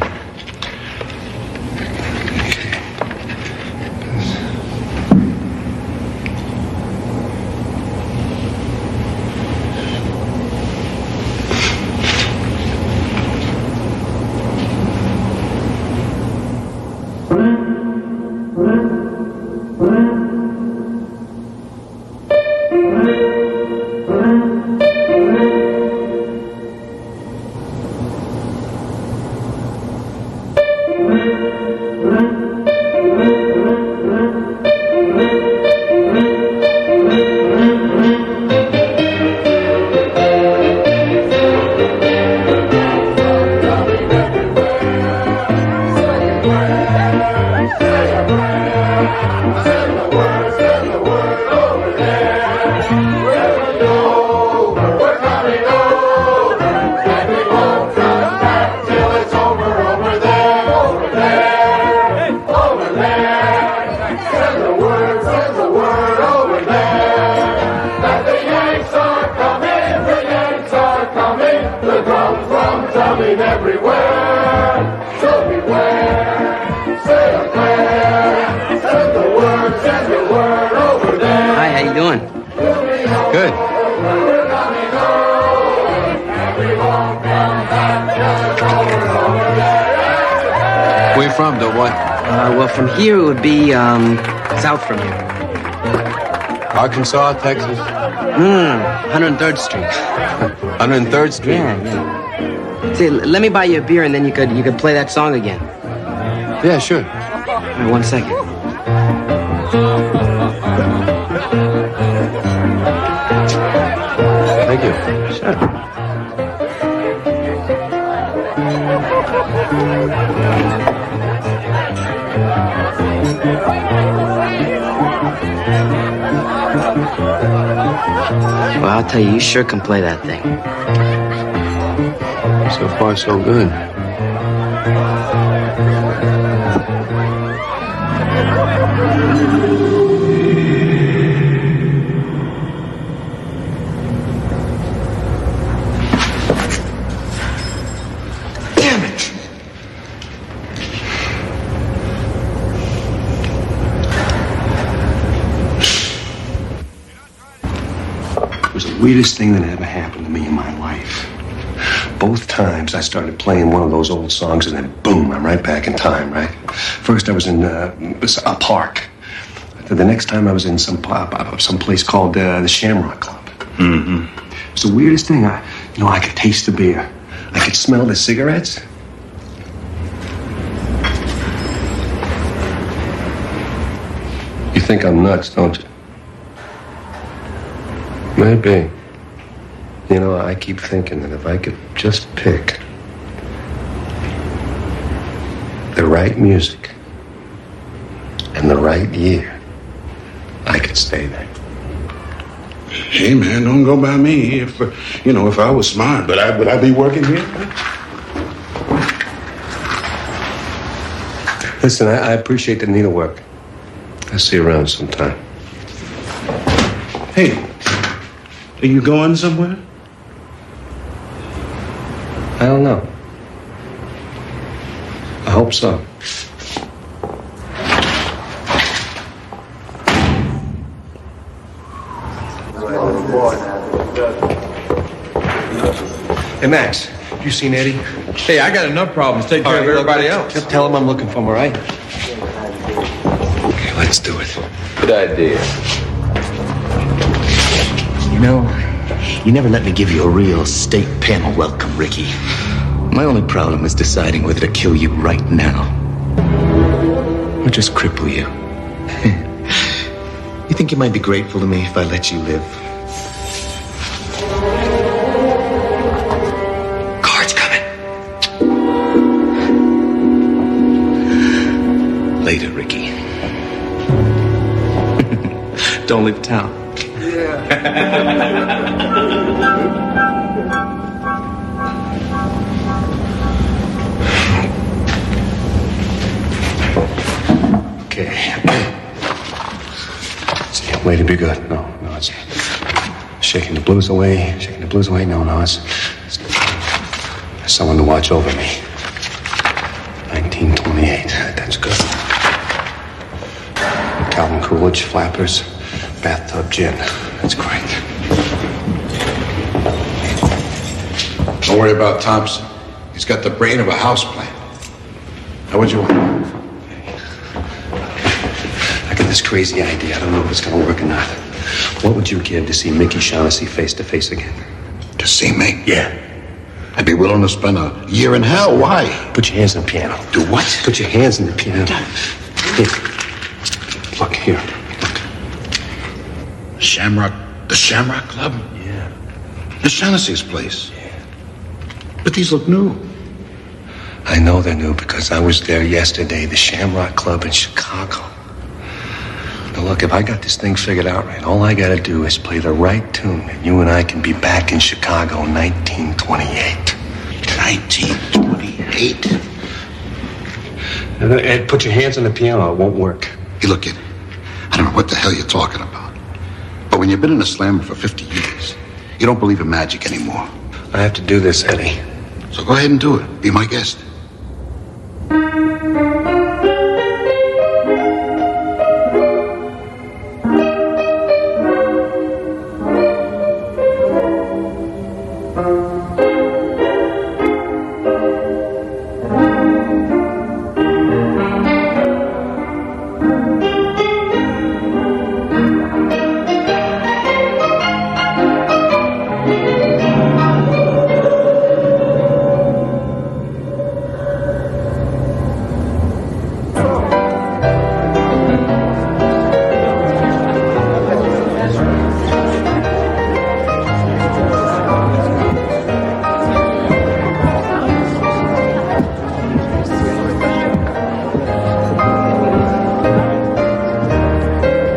S5: From here, it would be, south from here.
S21: Arkansas, Texas?
S5: No. 103rd Street.
S21: 103rd Street?
S5: Yeah. Say, let me buy you a beer and then you could play that song again.
S21: Yeah, sure.
S5: All right, 1 second.
S21: Thank you.
S5: Sure. Well, I'll tell you sure can play that thing.
S21: So far, so good.
S3: Damn it!
S21: It was the weirdest thing that ever happened to me in my life. Both times I started playing one of those old songs and then boom, I'm right back in time, right? First I was in a park. the next time I was in some place called the Shamrock Club.
S20: Mm-hmm.
S21: It's the weirdest thing. I could taste the beer. I could smell the cigarettes. You think I'm nuts, don't you? Maybe. I keep thinking that if I could just pick the right music and the right year, I could stay there.
S20: Hey, man, don't go by me. If I was smart, would I be working here?
S21: Listen, I appreciate the needlework. I'll see you around sometime.
S20: Hey, are you going somewhere?
S21: I don't know. I hope so. Hey, Max, you seen Eddie?
S22: Hey, I got enough problems. Take care of everybody else.
S21: Just tell him I'm looking for him, all right? Okay, let's do it.
S17: Good idea.
S8: You never let me give you a real state panel welcome, Ricky. My only problem is deciding whether to kill you right now or just cripple you. You think you might be grateful to me if I let you live? Cards coming. Later, Ricky. Don't leave town.
S21: Okay. See, way to be good. No, it's shaking the blues away. No, it's there's someone to watch over me. 1928. That's good. Calvin Coolidge, Flappers, bathtub gin. That's great.
S3: Don't worry about Thompson. He's got the brain of a houseplant. How would you want?
S21: I got this crazy idea. I don't know if it's going to work or not. What would you give to see Mickey Shaughnessy face to face again?
S3: To see me?
S21: Yeah.
S3: I'd be willing to spend a year in hell. Why?
S21: Put your hands on the piano.
S3: Do what?
S21: Put your hands on the piano. Here. Look, here.
S3: The Shamrock Club?
S21: Yeah.
S3: The Shaughnessy's place. Yeah. But these look new.
S21: I know they're new because I was there yesterday, the Shamrock Club in Chicago. Now look, if I got this thing figured out right, all I gotta do is play the right tune, and you and I can be back in Chicago in 1928.
S3: 1928?
S21: Ed, put your hands on the piano, it won't work.
S3: Hey, look, kid, I don't know what the hell you're talking about. But when you've been in a slammer for 50 years, you don't believe in magic anymore.
S21: I have to do this, Eddie.
S3: So go ahead and do it. Be my guest.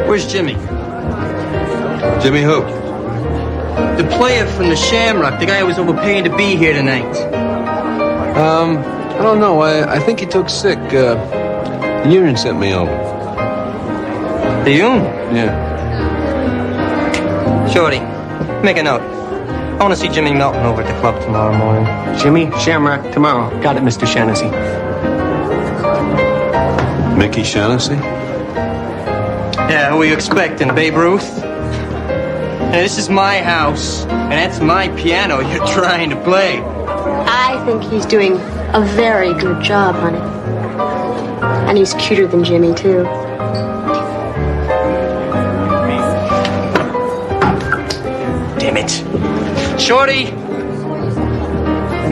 S5: Where's Jimmy?
S22: Jimmy who?
S5: The player from the Shamrock, the guy who was overpaying to be here tonight.
S21: I don't know. I think he took sick. The union sent me over.
S5: The union?
S21: Yeah.
S5: Shorty, make a note. I want to see Jimmy Melton over at the club tomorrow morning.
S21: Jimmy, Shamrock, tomorrow. Got it, Mr. Shaughnessy. Mickey Shaughnessy?
S5: Yeah, who are you expecting, Babe Ruth? Hey, this is my house, and that's my piano you're trying to play.
S9: I think he's doing a very good job, honey. And he's cuter than Jimmy, too.
S5: damn it. Shorty,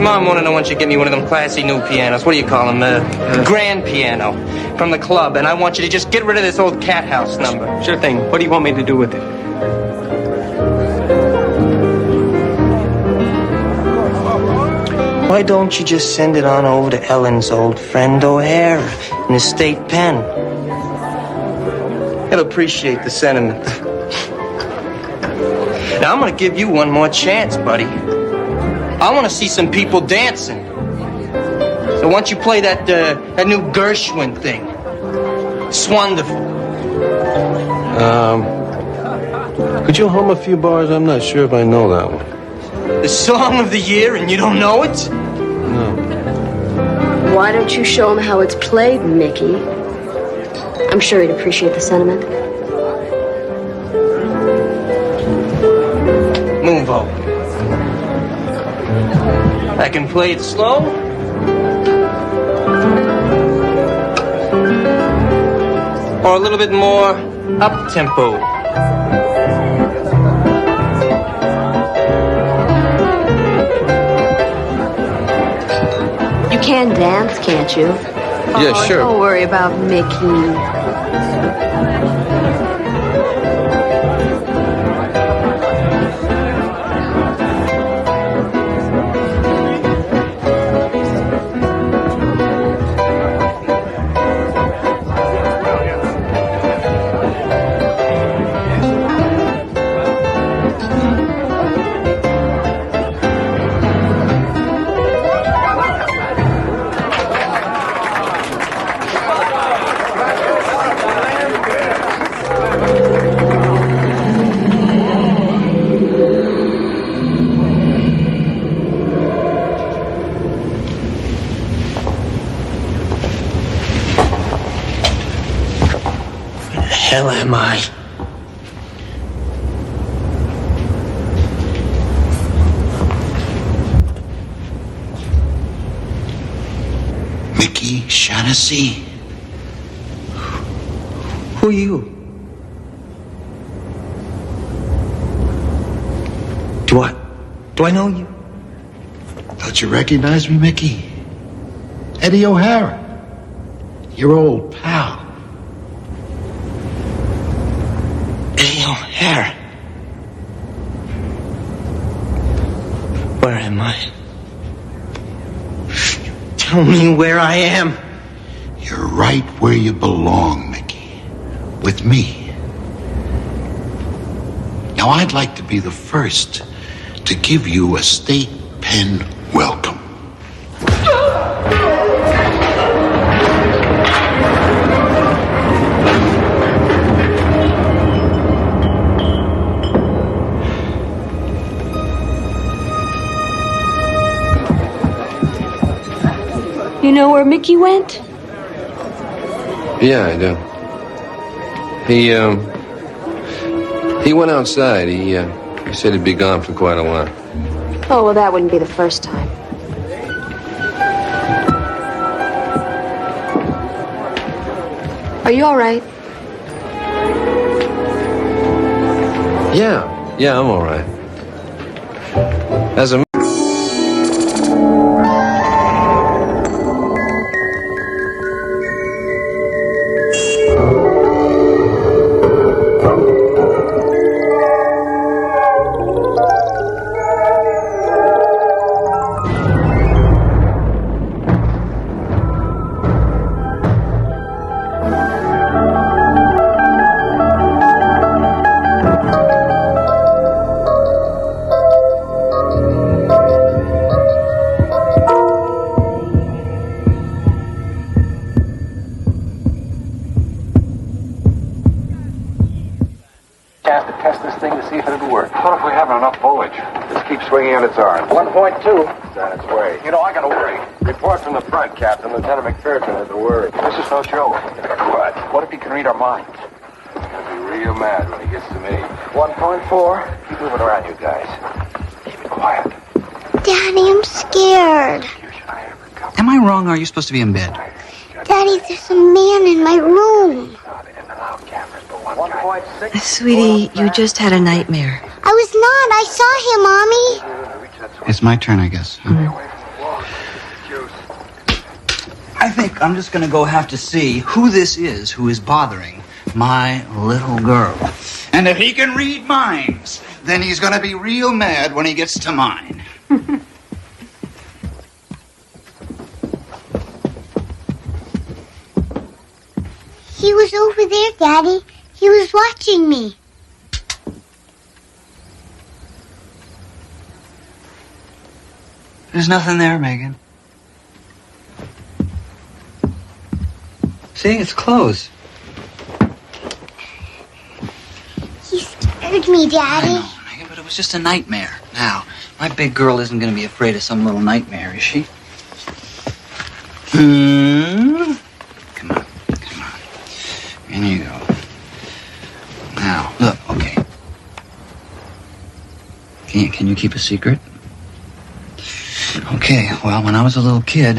S5: Mom wanted to know when you get me one of them classy new pianos. What do you call them? Grand piano from the club. And I want you to just get rid of this old cat house number.
S2: Sure thing. What do you want me to do with it?
S5: Why don't you just send it on over to Ellen's old friend O'Hara in the state pen? He'll appreciate the sentiment. Now, I'm gonna give you one more chance, buddy. I want to see some people dancing. So why don't you play that new Gershwin thing? It's wonderful.
S19: Could you hum a few bars? I'm not sure if I know that one.
S5: The song of the year, and you don't know it?
S19: No.
S9: Why don't you show him how it's played, Mickey? I'm sure he'd appreciate the sentiment.
S5: Move over. I can play it slow. Or a little bit more up-tempo.
S9: You can dance, can't you?
S19: Yeah, sure.
S9: Don't worry about Mickey.
S5: Hell am I?
S3: Mickey Shaughnessy.
S5: Who are you? Do I know you?
S3: Don't you recognize me, Mickey? Eddie O'Hara. Your old pal.
S5: Eddie O'Hara. Where am I? Tell me where I am.
S3: You're right where you belong, Mickey. With me. Now, I'd like to be the first to give you a state pen welcome.
S9: You know where Mickey went?
S19: Yeah, I do. He went outside. He said he'd be gone for quite a while.
S9: Oh, well, that wouldn't be the first time. Are you all right?
S19: Yeah, I'm all right. As a
S21: swinging on its arm. 1.2. It's on its way. You know, I gotta worry. Report from the front, Captain. Lieutenant McPherson has a worry. This is no joke. What if he can read our minds? He's gonna be real mad when he gets to me. 1.4. Keep moving around, you guys. Keep it quiet.
S6: Daddy, I'm scared.
S23: Am I wrong, or are you supposed to be in bed?
S6: Daddy, there's a man in my room.
S24: Sweetie, you just had a nightmare.
S6: I was not. I saw him, Mommy.
S23: It's my turn, I guess. Huh? I think I'm just going to go have to see who this is who is bothering my little girl. And if he can read minds, then he's going to be real mad when he gets to mine.
S6: He was over there, Daddy. He was watching me.
S23: There's nothing there, Megan. See, it's closed.
S6: He scared me, Daddy.
S23: I know, Megan, but it was just a nightmare. Now, my big girl isn't going to be afraid of some little nightmare, is she? Come on. In you go. Now, look, okay. Can you keep a secret? Okay, well, when I was a little kid,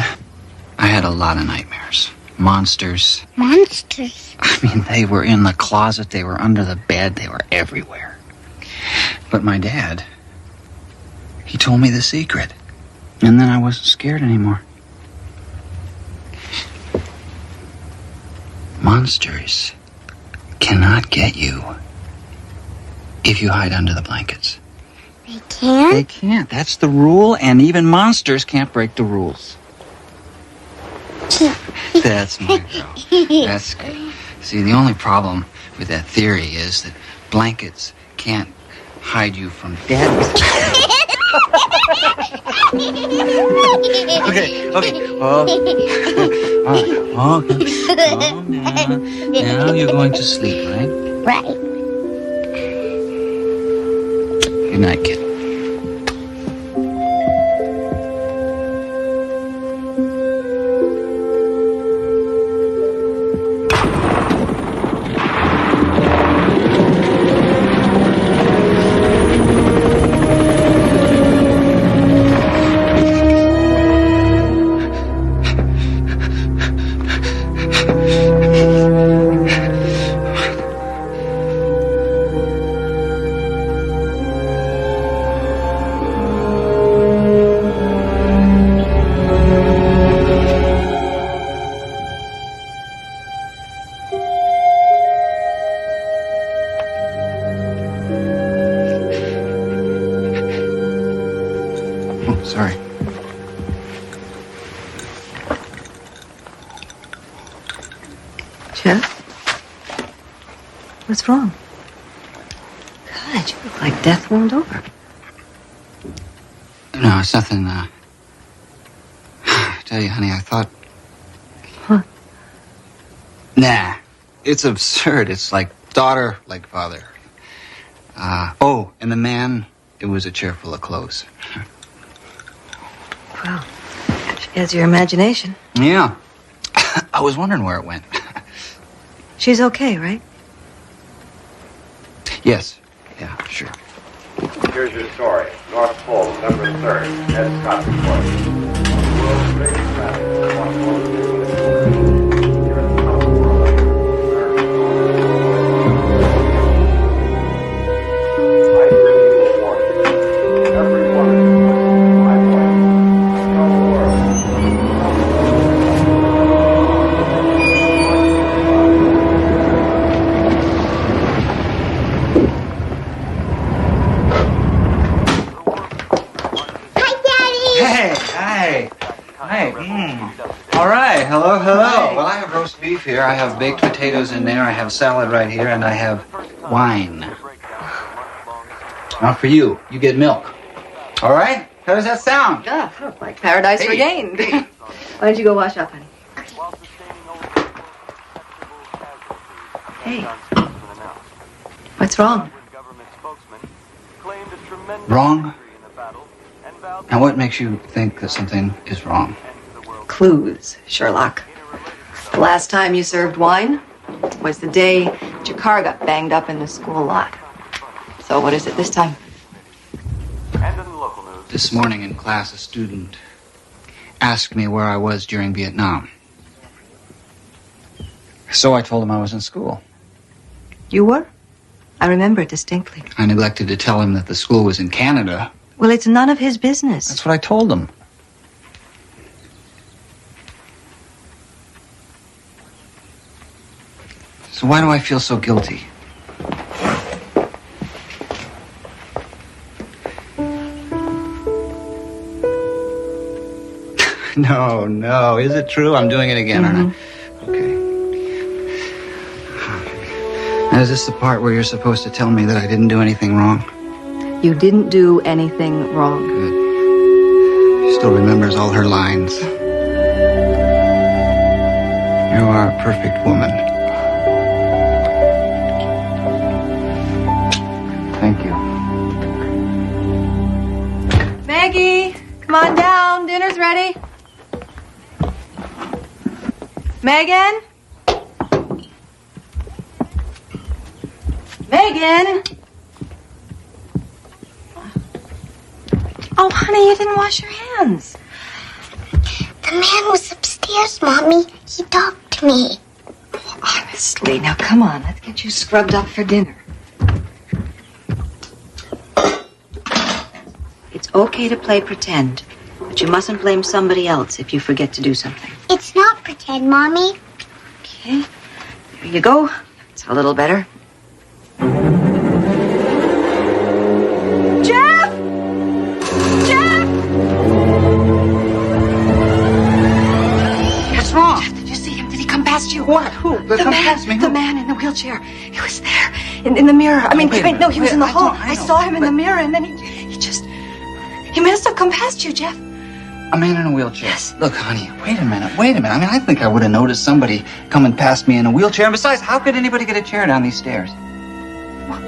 S23: I had a lot of nightmares. Monsters.
S6: Monsters?
S23: I mean, they were in the closet, they were under the bed, they were everywhere. But my dad, he told me the secret. And then I wasn't scared anymore. Monsters cannot get you if you hide under the blankets.
S6: They can't?
S23: They can't. That's the rule, and even monsters can't break the rules. That's my girl. That's good. See, the only problem with that theory is that blankets can't hide you from daddies. Okay. Oh. All right. Calm down. Now you're going to sleep, right?
S6: Right.
S23: Good night, kid. Sorry.
S18: Jeff? What's wrong? God, you look like death warmed over.
S23: No, it's nothing, I tell you, honey, I thought...
S18: What?
S23: Nah, it's absurd. It's like daughter, like father. Oh, and the man, it was a chair full of clothes.
S18: Well, she has your imagination.
S23: Yeah. I was wondering where it went.
S18: She's okay, right?
S23: Yes. Yeah, sure.
S10: Here's your story. North Pole, November 3rd. Ed Scott
S23: All right, hello. Well, I have roast beef here, I have baked potatoes in there, I have salad right here, and I have wine. Now for you, you get milk. All right? How does that sound?
S18: Yeah, like paradise
S23: Hey.
S18: regained. Why don't you go wash up, honey? Hey. What's wrong?
S23: Wrong? And what makes you think that something is wrong?
S18: Clues, Sherlock. The last time you served wine was the day that your car got banged up in the school lot. So what is it this time?
S23: This morning in class, a student asked me where I was during Vietnam. So I told him I was in school.
S18: You were?
S1: I remember it distinctly.
S23: I neglected to tell him that the school was in Canada.
S1: Well, it's none of his business.
S23: That's what I told him. So why do I feel so guilty? No. Is it true? I'm doing it again, aren't I? Okay. Now, is this the part where you're supposed to tell me that I didn't do anything wrong?
S1: You didn't do anything wrong.
S23: Good. She still remembers all her lines. You are a perfect woman. Thank you.
S18: Maggie, come on down. Dinner's ready. Megan? Megan? Oh, honey, you didn't wash your hands.
S6: The man was upstairs, Mommy. He talked to me.
S1: Oh, honestly, now come on. Let's get you scrubbed up for dinner. It's okay to play pretend, but you mustn't blame somebody else if you forget to do something.
S6: It's not pretend, Mommy.
S1: Okay, here you go. It's a little better.
S18: Jeff! Jeff!
S23: What's wrong?
S1: Jeff, did you see him? Did he come past you?
S23: What? Who? Come past me?
S1: The man in the wheelchair. He was there in the mirror. No, he was in the hall. I saw him in the mirror, and then he must have come past you, Jeff.
S23: A man in a wheelchair.
S1: Yes.
S23: Look, honey, wait a minute. I mean, I think I would have noticed somebody coming past me in a wheelchair. And besides, how could anybody get a chair down these stairs?
S1: Well,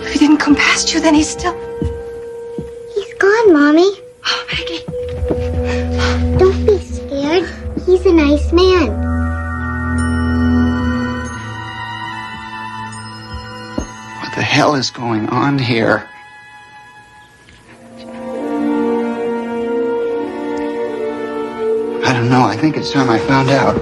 S1: if he didn't come past you, then he's still...
S6: He's gone, Mommy.
S1: Oh, Maggie.
S6: Don't be scared. He's a nice man.
S23: What the hell is going on here? I don't know. I think it's time I found out.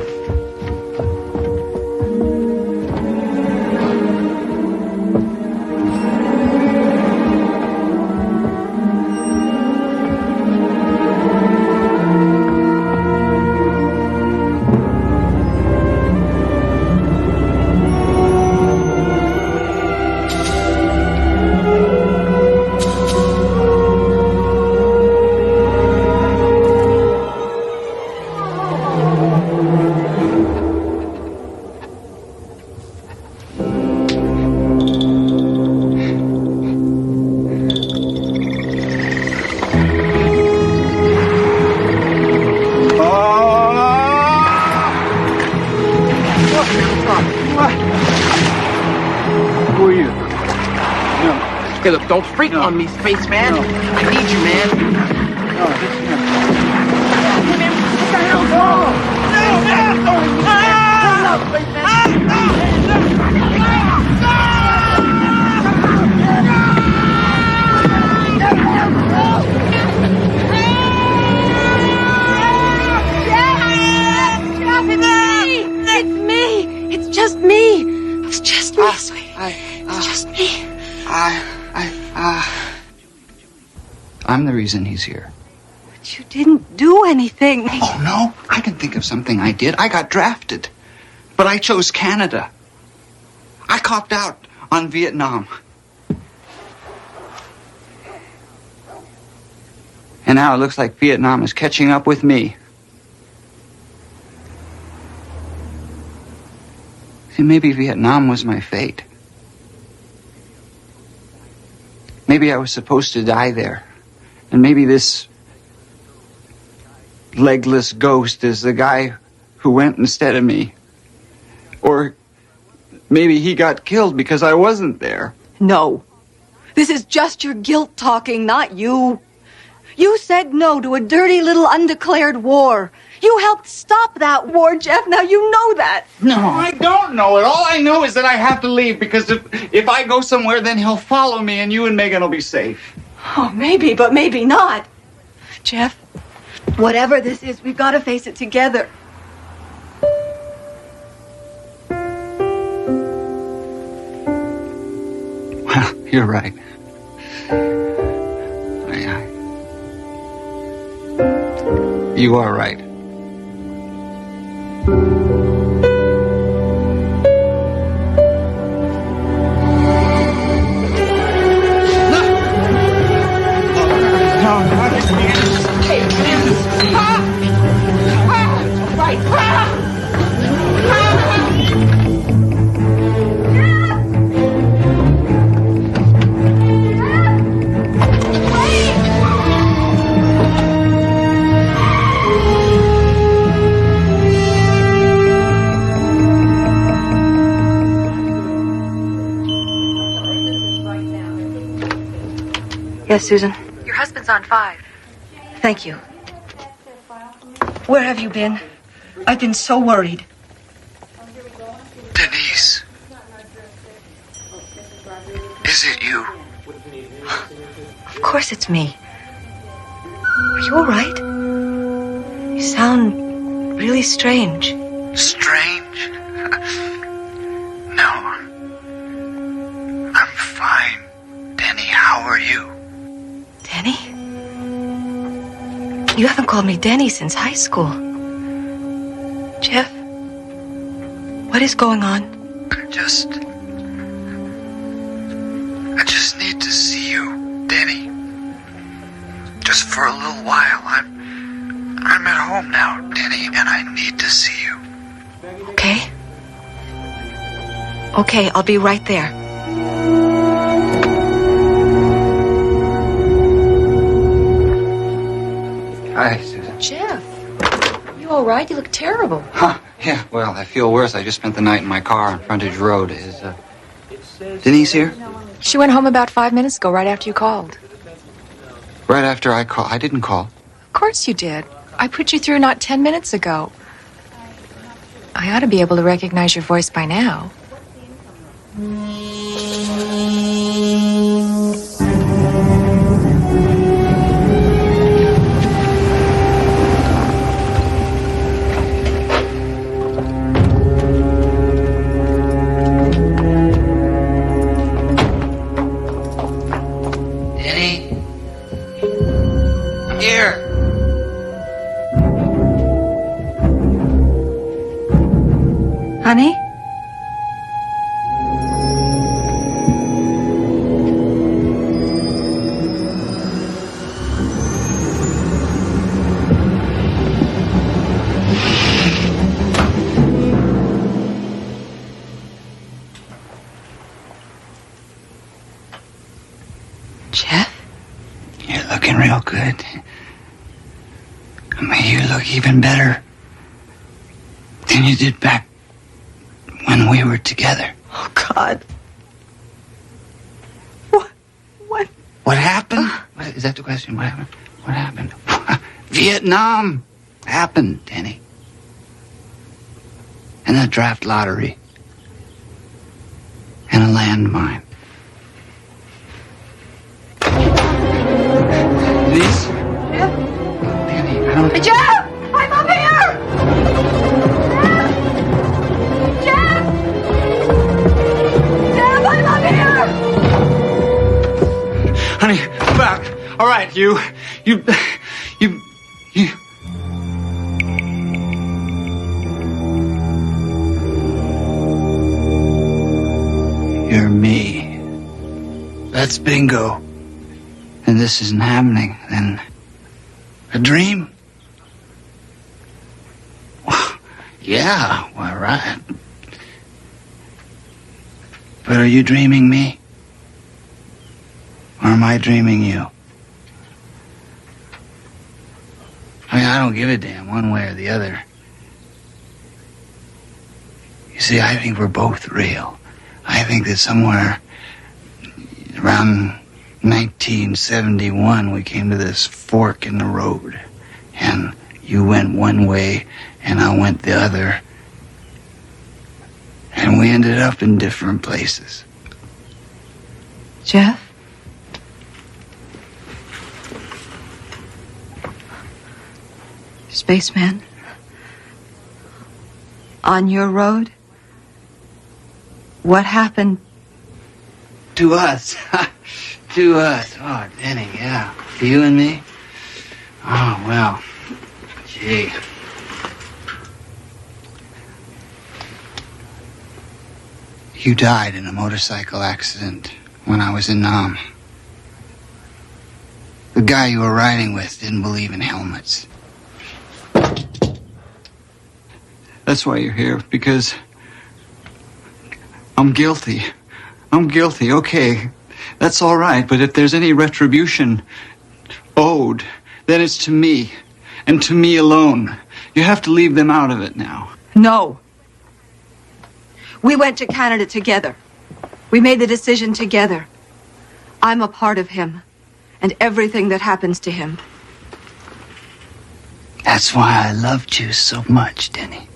S5: Hey, look, don't freak on me, spaceman. I need you, man.
S23: No, this is him.
S5: Hey, man, what the hell?
S18: It's me. It's just me. It's just me, sweetie. It's just me.
S23: I'm the reason he's here.
S1: But you didn't do anything.
S23: Oh, no. I can think of something I did. I got drafted. But I chose Canada. I copped out on Vietnam. And now it looks like Vietnam is catching up with me. See, maybe Vietnam was my fate. Maybe I was supposed to die there. And maybe this legless ghost is the guy who went instead of me. Or maybe he got killed because I wasn't there.
S1: No. This is just your guilt talking, not you. You said no to a dirty little undeclared war. You helped stop that war, Jeff. Now you know that.
S23: No, I don't know it. All I know is that I have to leave because if I go somewhere, then he'll follow me and you and Megan will be safe.
S1: Oh, maybe, but maybe not. Jeff, whatever this is, we've got to face it together.
S23: Well, you're right. You are right.
S1: Yes, Susan.
S18: Your husband's on 5.
S1: Thank you. Where have you been? I've been so worried.
S21: Denise. Is it you?
S1: Of course it's me. Are you all right? You sound really strange.
S21: Strange? No. I'm fine. Denny, how are you?
S1: Denny? You haven't called me Denny since high school. Jeff? What is going on?
S21: I just need to see you, Denny. Just for a little while. I'm at home now, Denny, and I need to see you.
S1: Okay? Okay, I'll be right there.
S23: Hi, Susan.
S18: Jeff, you all right? You look terrible.
S23: Huh. Yeah, well, I feel worse. I just spent the night in my car on Frontage Road. Is Denise here?
S18: She went home about 5 minutes ago, right after you called.
S23: Right after I called. I didn't call.
S18: Of course you did. I put you through not 10 minutes ago. I ought to be able to recognize your voice by now.
S23: Denny? Here.
S1: Honey? Jeff?
S23: You're looking real good. I mean, you look even better than you did back when we were together.
S1: Oh, God.
S23: What happened? Is that the question? What happened? What happened? Vietnam happened, Denny. And the draft lottery. And a landmine. Denise? Denny, I don't...
S1: Jeff! I'm up here! Jeff! Jeff, I'm up here!
S23: Honey, come back. All right, you. You're me. That's bingo. And this isn't happening, then a dream? Yeah, all right. But are you dreaming me? Or am I dreaming you? I mean, I don't give a damn one way or the other. You see, I think we're both real. I think that somewhere around 1971, we came to this fork in the road. And you went one way, and I went the other. And we ended up in different places.
S1: Jeff? Spaceman? On your road? What happened?
S23: to us. To us. Oh, Denny, yeah. To you and me? Oh, well. Gee. You died in a motorcycle accident when I was in Nam. The guy you were riding with didn't believe in helmets. That's why you're here, because I'm guilty. I'm guilty, okay. That's all right, but if there's any retribution owed, then it's to me, and to me alone. You have to leave them out of it now.
S1: No. We went to Canada together. We made the decision together. I'm a part of him, and everything that happens to him.
S23: That's why I loved you so much, Denny.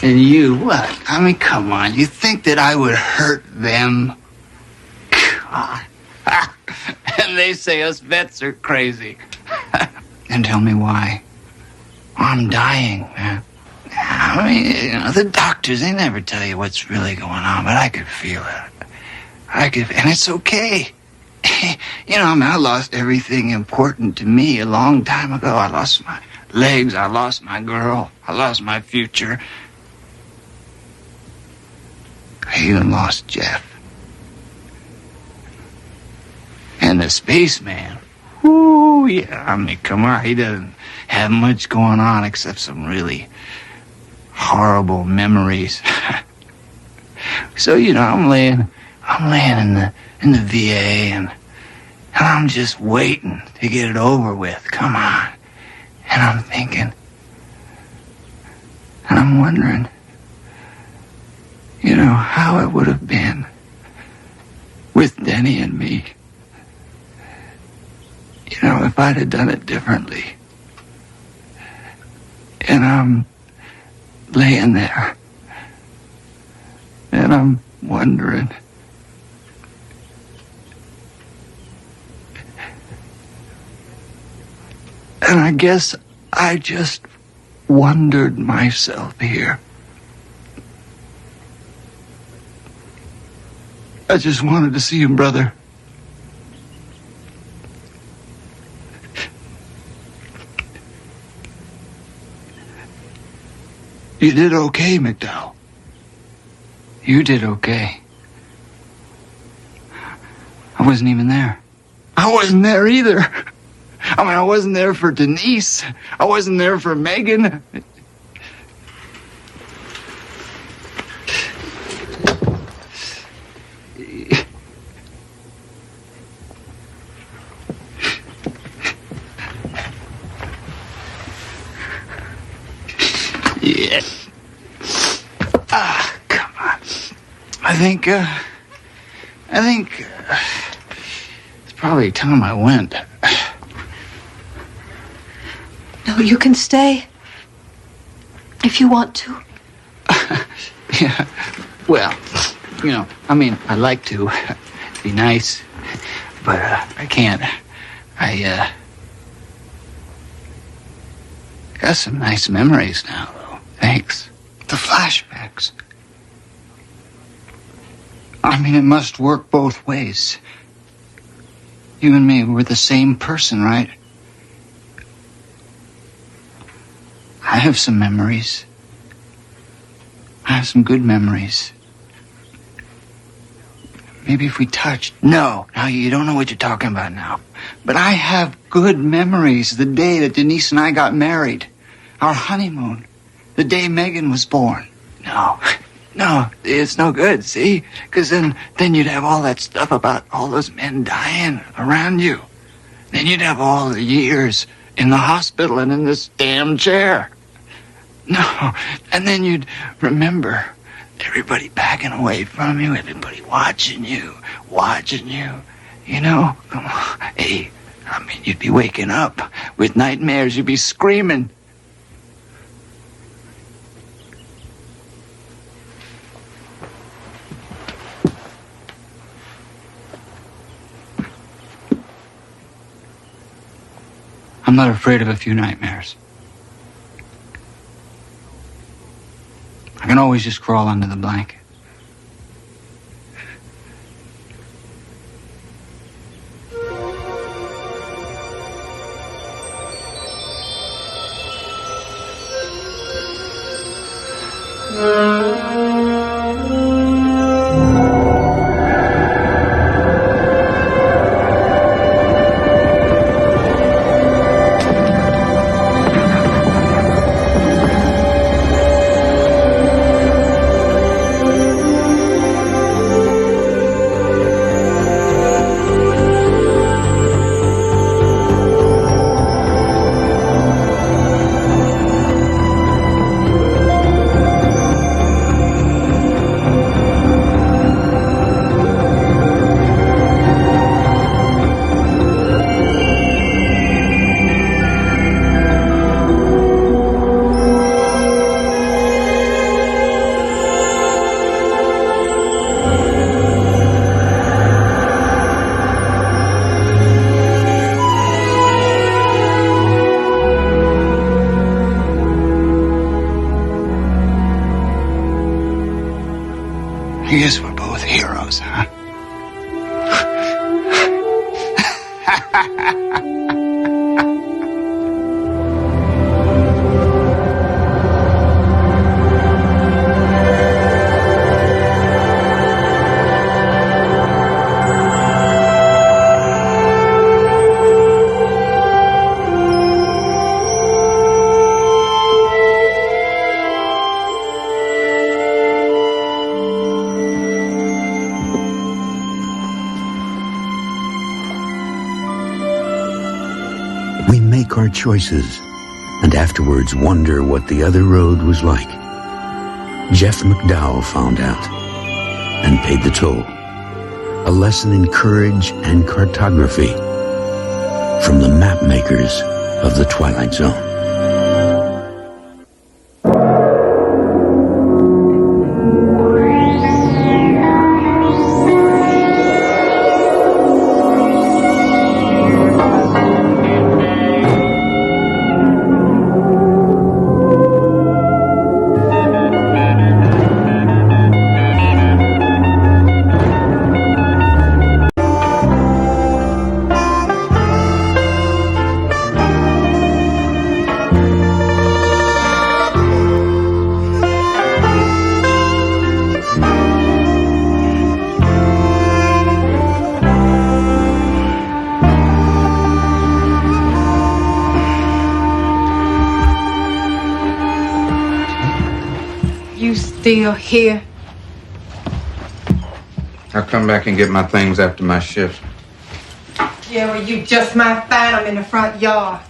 S23: And you, what? I mean, come on. You think that I would hurt them? God. And they say us vets are crazy. And tell me why. I'm dying, man. I mean, you know, the doctors, they never tell you what's really going on, but I could feel it. And it's okay. You know, I mean, I lost everything important to me a long time ago. I lost my legs, I lost my girl, I lost my future. I even lost Jeff. And the spaceman. Ooh, yeah, I mean, come on. He doesn't have much going on except some really horrible memories. So, you know, I'm laying in the VA and I'm just waiting to get it over with. Come on. And I'm thinking, and I'm wondering, you know, how it would have been with Denny and me. You know, if I'd have done it differently. And I'm laying there. And I'm wondering. And I guess I just wondered myself here. I just wanted to see him, brother. You did okay, McDowell. You did okay. I wasn't even there. I wasn't there either. I mean, I wasn't there for Denise. I wasn't there for Megan. Yeah. Come on. I think it's probably time I went.
S1: No, you can stay. If you want to.
S23: Yeah. Well, you know, I mean, I'd like to. It'd be nice. But I can't. I got some nice memories now, though. Thanks. The flashbacks. I mean, it must work both ways. You and me, we're the same person, right? I have some memories. I have some good memories. Maybe if we touched. No, you don't know what you're talking about now. But I have good memories. The day that Denise and I got married. Our honeymoon. The day Megan was born. No, it's no good, see? Because then you'd have all that stuff about all those men dying around you. Then you'd have all the years in the hospital and in this damn chair. No, and then you'd remember everybody backing away from you, everybody watching you, you know? Come on. Hey, I mean, you'd be waking up with nightmares, you'd be screaming. I'm not afraid of a few nightmares. I can always just crawl under the blanket. I guess we're both heroes, huh?
S7: We make our choices, and afterwards wonder what the other road was like. Jeff McDowell found out, and paid the toll. A lesson in courage and cartography from the map makers of the Twilight Zone.
S11: You still here?
S22: I'll come back and get my things after my shift.
S11: Yeah, well, you just might find them in the front yard.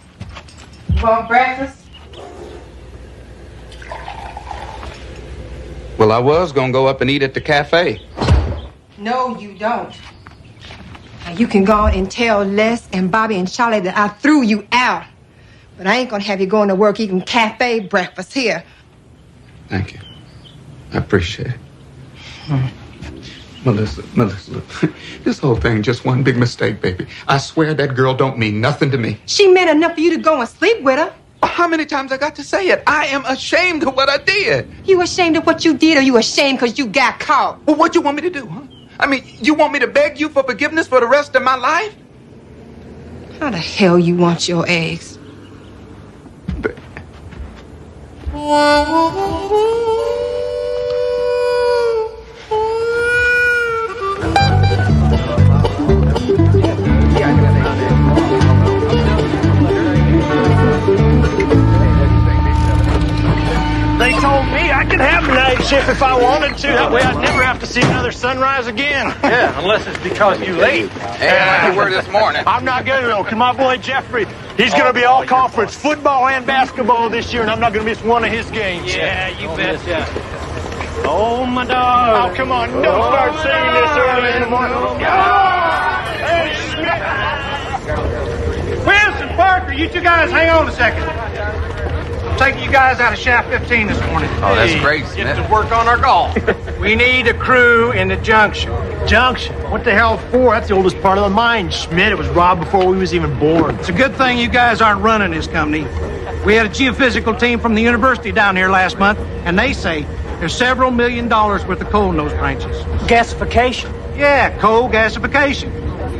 S11: You want breakfast?
S22: Well, I was gonna go up and eat at the cafe.
S11: No, you don't. Now, you can go on and tell Les and Bobby and Charlie that I threw you out. But I ain't gonna have you going to work eating cafe breakfast here.
S22: Thank you. I appreciate it. Melissa, look, this whole thing just one big mistake, baby. I swear that girl don't mean nothing to me.
S11: She meant enough for you to go and sleep with her.
S22: How many times I got to say it? I am ashamed of what I did.
S11: You ashamed of what you did, or you ashamed because you got caught?
S22: Well, what you want me to do, huh? I mean, you want me to beg you for forgiveness for the rest of my life?
S11: How the hell you want your eggs?
S13: They told me I could have a night shift if I wanted to. That way I'd never have to see another sunrise again.
S2: Yeah, unless it's because you late.
S22: Yeah, like you were this morning.
S13: I'm not going to, though, because my boy Jeffrey, he's going to be all conference football and basketball this year, and I'm not going to miss one of his games.
S2: Yeah, you betcha.
S13: Oh, my dog. Oh, come on. Don't start singing this early in the morning. Hey, Smith.
S24: Wilson, Parker, you two guys hang on a second. I'm taking you guys out of shaft 15 this morning.
S22: Oh, that's great,
S24: Get to work on our golf. We need a crew in the junction.
S13: Junction? What the hell for? That's the oldest part of the mine, Schmidt. It was robbed before we was even born.
S24: It's a good thing you guys aren't running this company. We had a geophysical team from the university down here last month, and they say There's several $1 million worth of coal in those branches.
S2: Gasification.
S24: Yeah, coal gasification.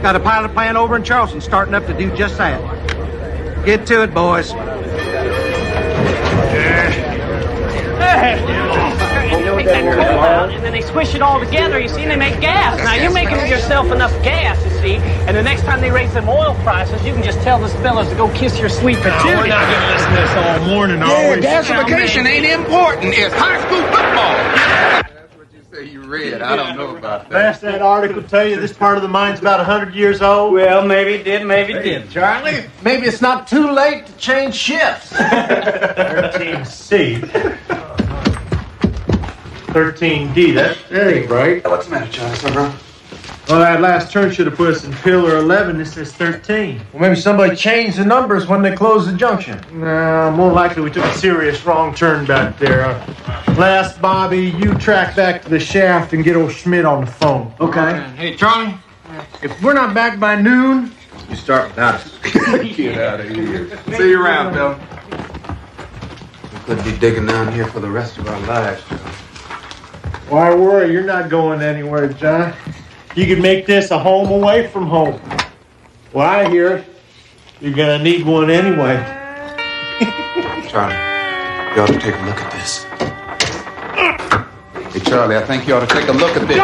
S24: Got a pilot plant over in Charleston starting up to do just that. Get to it, boys.
S2: And then they squish it all together, you see, and they make gas. Now, you're making yourself enough gas, you see, and the next time they raise them oil prices, you can just tell those fellas to go kiss your sweet patootie.
S22: We're not going to listen to this all morning,
S23: Yeah, gasification ain't important. It's high school football.
S22: That's what you say you read. I don't know about that.
S13: Last that article tell you this part of the mine's about 100 years old?
S2: Well, maybe it did, maybe it didn't.
S13: Charlie, maybe it's not too late to change shifts. 13C. 13D, that ain't right.
S23: What's the matter, Charlie?
S13: Well, that last turn should have put us in pillar 11. This says 13. Well, maybe somebody changed the numbers when they closed the junction. No, more likely we took a serious wrong turn back there. Last, Bobby, you track back to the shaft and get old Schmidt on the phone. Okay.
S22: Hey, Charlie,
S13: If we're not back by noon,
S22: you start without us. Get out of here. See you around, Bill.
S21: We could be digging down here for the rest of our lives, Joe.
S13: why worry? You're not going anywhere, John. You can make this a home away from home. Well, I hear you're gonna need one anyway.
S21: Charlie, you ought to take a look at this. Hey, Charlie, I think you ought to take a look at this.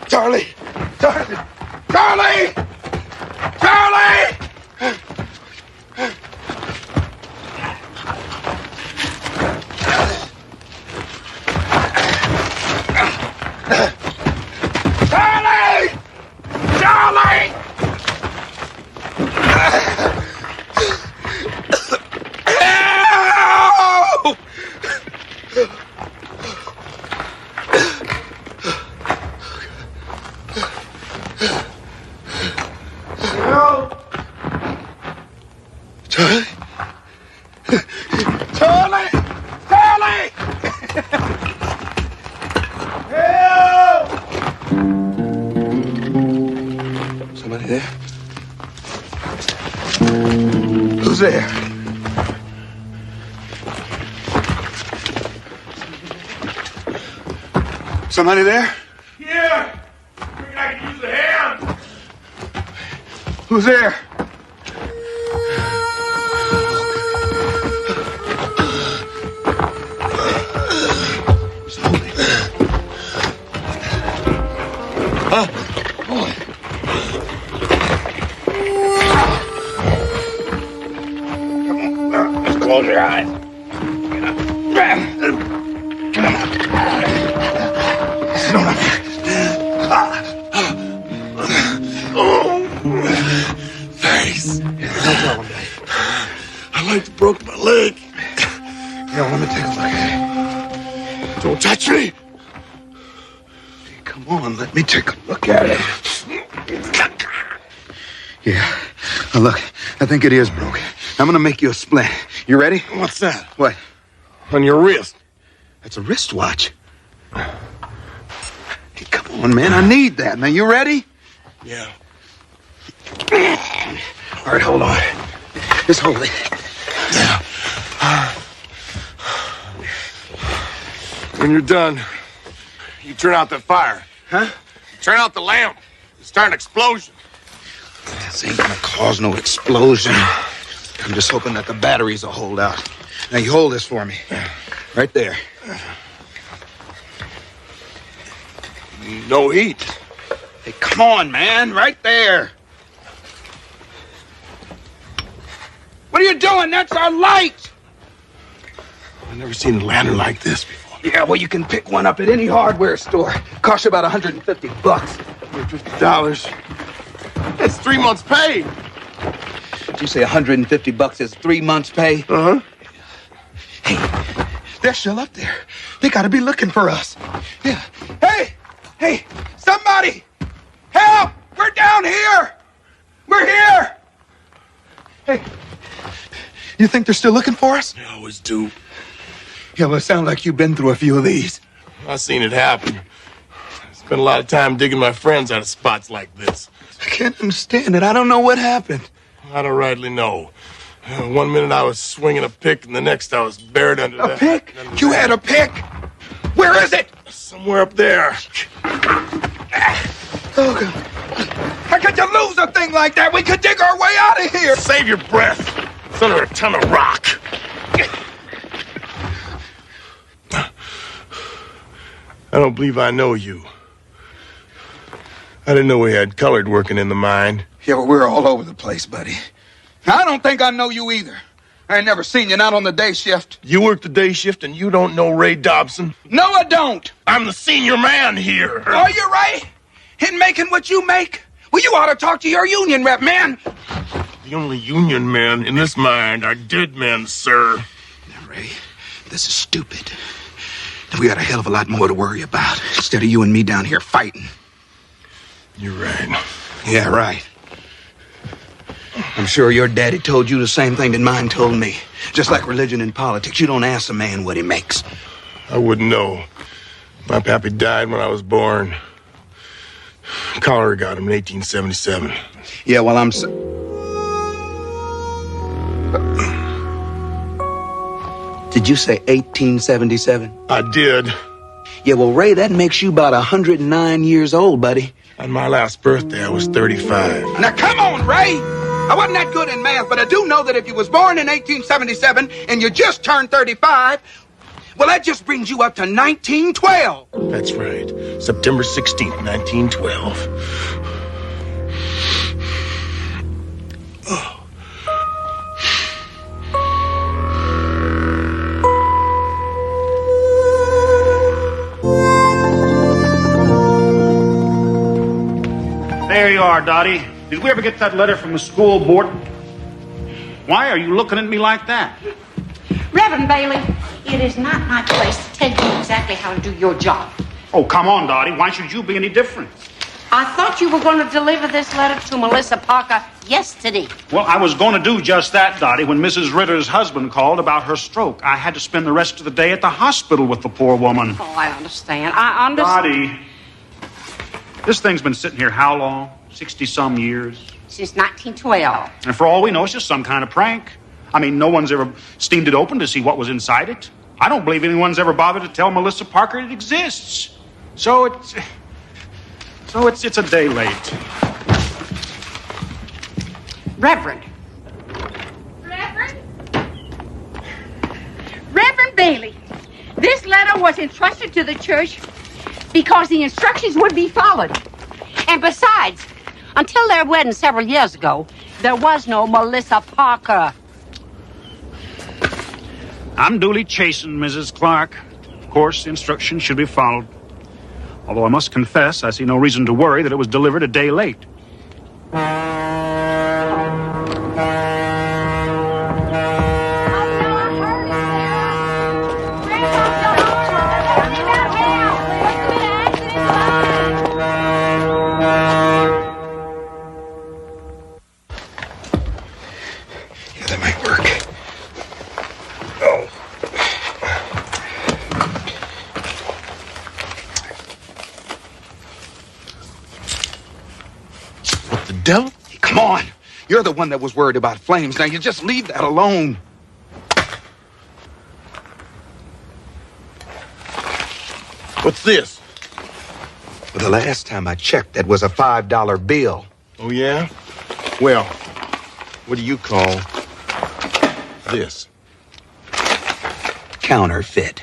S23: Charlie! Charlie! Charlie! Charlie! Charlie! Charlie! Help! Charlie? Charlie! Charlie! Help! Somebody there? Who's there? Somebody there?
S13: Yeah! Figured I could use a hand!
S23: Who's there? Close your eyes. Come on. Sit on up here. Thanks. No problem, Dave. I like to broke my leg. Yeah, let me take a look at it. Don't touch me. Come on, let me take a look at it. Yeah. Now look, I think it is broken. I'm gonna make you a splint. You ready?
S13: What's that?
S23: What?
S13: On your wrist.
S23: That's a wristwatch. Hey, come on, man. I need that. Now, you ready?
S13: Yeah.
S23: All right, hold on. Just hold it.
S13: When you're done, you turn out that fire.
S23: Huh?
S13: Turn out the lamp. Start an explosion.
S23: This ain't gonna cause no explosion. I'm just hoping that the batteries will hold out. Now, you hold this for me. Right there.
S13: No heat.
S23: Hey, come on, man. Right there. What are you doing? That's our light.
S13: I've never seen a lantern like this before.
S23: Yeah, well, you can pick one up at any hardware store. Costs you about $150.
S13: $50. That's 3 months' pay.
S23: Did you say $150 is 3 months' pay?
S13: Uh-huh.
S23: Hey,
S12: They're still up there. They gotta be looking for us. Yeah. Hey, somebody! Help! We're down here! We're here! Hey, you think they're still looking for us?
S14: They always do.
S12: Yeah, well, it sounds like you've been through a few of these.
S14: I've seen it happen. I spent a lot of time digging my friends out of spots like this.
S12: I can't understand it. I don't know what happened.
S14: I don't rightly know. One minute I was swinging a pick, and the next I was buried under
S12: a pick? You had a pick? Where is it?
S14: Somewhere up there.
S12: Oh, God. How could you lose a thing like that? We could dig our way out of here.
S14: Save your breath. It's under a ton of rock. I don't believe I know you. I didn't know we had colored working in the mine.
S12: Yeah, well, we're all over the place, buddy. I don't think I know you either. I ain't never seen you, not on the day shift.
S14: You work the day shift and you don't know Ray Dobson?
S12: No, I don't.
S14: I'm the senior man here.
S12: Are you right? In making what you make? Well, you ought to talk to your union rep, man.
S14: The only union men in this mine are dead men, sir.
S12: Now, Ray, this is stupid. We got a hell of a lot more to worry about instead of you and me down here fighting.
S14: You're right.
S12: Yeah, right. I'm sure your daddy told you the same thing that mine told me. Just like religion and politics, you don't ask a man what he makes.
S14: I wouldn't know. My pappy died when I was born. Cholera got him in 1877.
S12: Yeah, well, Did you say 1877?
S14: I did.
S12: Yeah, well, Ray, that makes you about 109 years old, buddy.
S14: On my last birthday, I was 35.
S12: Now, come on, Ray! I wasn't that good in math, but I do know that if you was born in 1877 and you just turned 35, well, that just brings you up to 1912.
S14: That's right. September 16th, 1912. Oh.
S24: There you are, Dottie. Did we ever get that letter from the school board? Why are you looking at me like that?
S15: Reverend Bailey, it is not my place to tell you exactly how to do your job.
S24: Oh, come on, Dottie. Why should you be any different?
S15: I thought you were going to deliver this letter to Melissa Parker yesterday.
S24: Well, I was going to do just that, Dottie, when Mrs. Ritter's husband called about her stroke. I had to spend the rest of the day at the hospital with the poor woman.
S15: Oh, I understand. I understand.
S24: Dottie, this thing's been sitting here how long? 60-some years?
S15: Since 1912.
S24: And for all we know, it's just some kind of prank. I mean, no one's ever steamed it open to see what was inside it. I don't believe anyone's ever bothered to tell Melissa Parker it exists. So it's a day late.
S15: Reverend Bailey, this letter was entrusted to the church because the instructions would be followed. And besides, until their wedding several years ago, there was no Melissa Parker.
S24: I'm duly chastened, Mrs. Clark. Of course, the instructions should be followed. Although I must confess, I see no reason to worry that it was delivered a day late.
S14: Devil?
S12: Come on. You're the one that was worried about flames. Now, you just leave that alone.
S14: What's this?
S12: Well, the last time I checked, that was a $5 bill.
S14: Oh, yeah? Well, what do you call this?
S12: Counterfeit.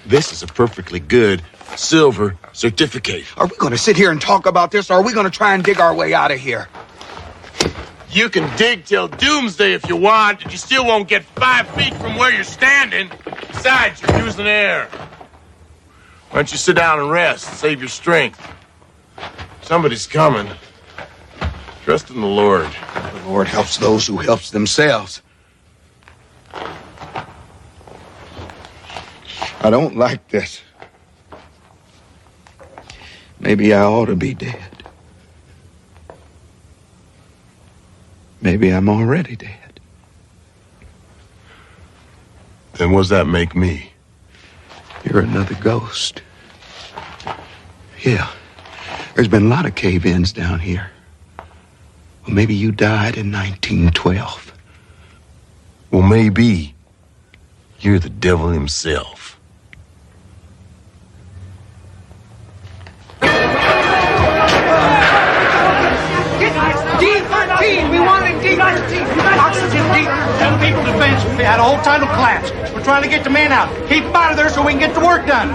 S14: This is a perfectly good silver certificate.
S12: Are we going to sit here and talk about this, or are we going to try and dig our way out of here?
S14: You can dig till doomsday if you want, and you still won't get 5 feet from where you're standing. Besides, you're using air. Why don't you sit down and rest, save your strength? Somebody's coming. Trust in the Lord.
S12: The Lord helps those who helps themselves.
S24: I don't like this. Maybe I ought to be dead. Maybe I'm already dead.
S14: Then what does that make me?
S24: You're another ghost. Yeah. There's been a lot of cave-ins down here. Well, maybe you died in 1912.
S14: Well, maybe you're the devil himself.
S12: D13! We wanted D13! Oxygen D13! People defense. We had a whole tunnel collapse. We're trying to get the men out. Keep them out of there so we can get the work done.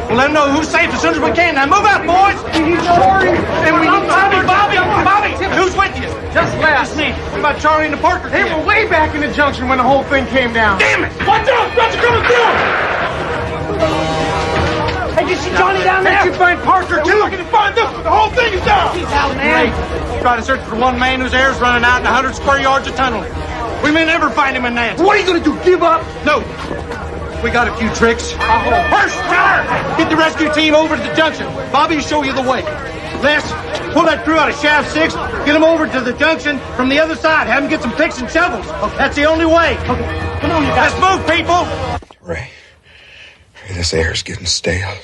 S12: We'll let them know who's safe as soon as we can. Now move out, boys! We need Charlie! And we need Bobby! Who's with you?
S13: Just last.
S12: Me. What about Charlie and the Parker
S13: They
S12: kid?
S13: were way back in the junction when the whole thing came down.
S12: Damn it! Watch out! Roger coming through!
S13: Hey, did you see Johnny down there? Did you find Parker, too?
S12: We're looking to find this one. The whole thing is down!
S13: He's out, man.
S12: Try to search for one man whose hair's running out in 100 square yards of tunnel. We may never find him in that.
S13: What are you going to do, give up?
S12: No. We got a few tricks. First, Tyler, get the rescue team over to the junction. Bobby will show you the way. Les, pull that crew out of shaft 6. Get them over to the junction from the other side. Have them get some picks and shovels. Okay. That's the only way. Okay. Come on, you guys. Let's move, people.
S24: Ray, this air's getting stale.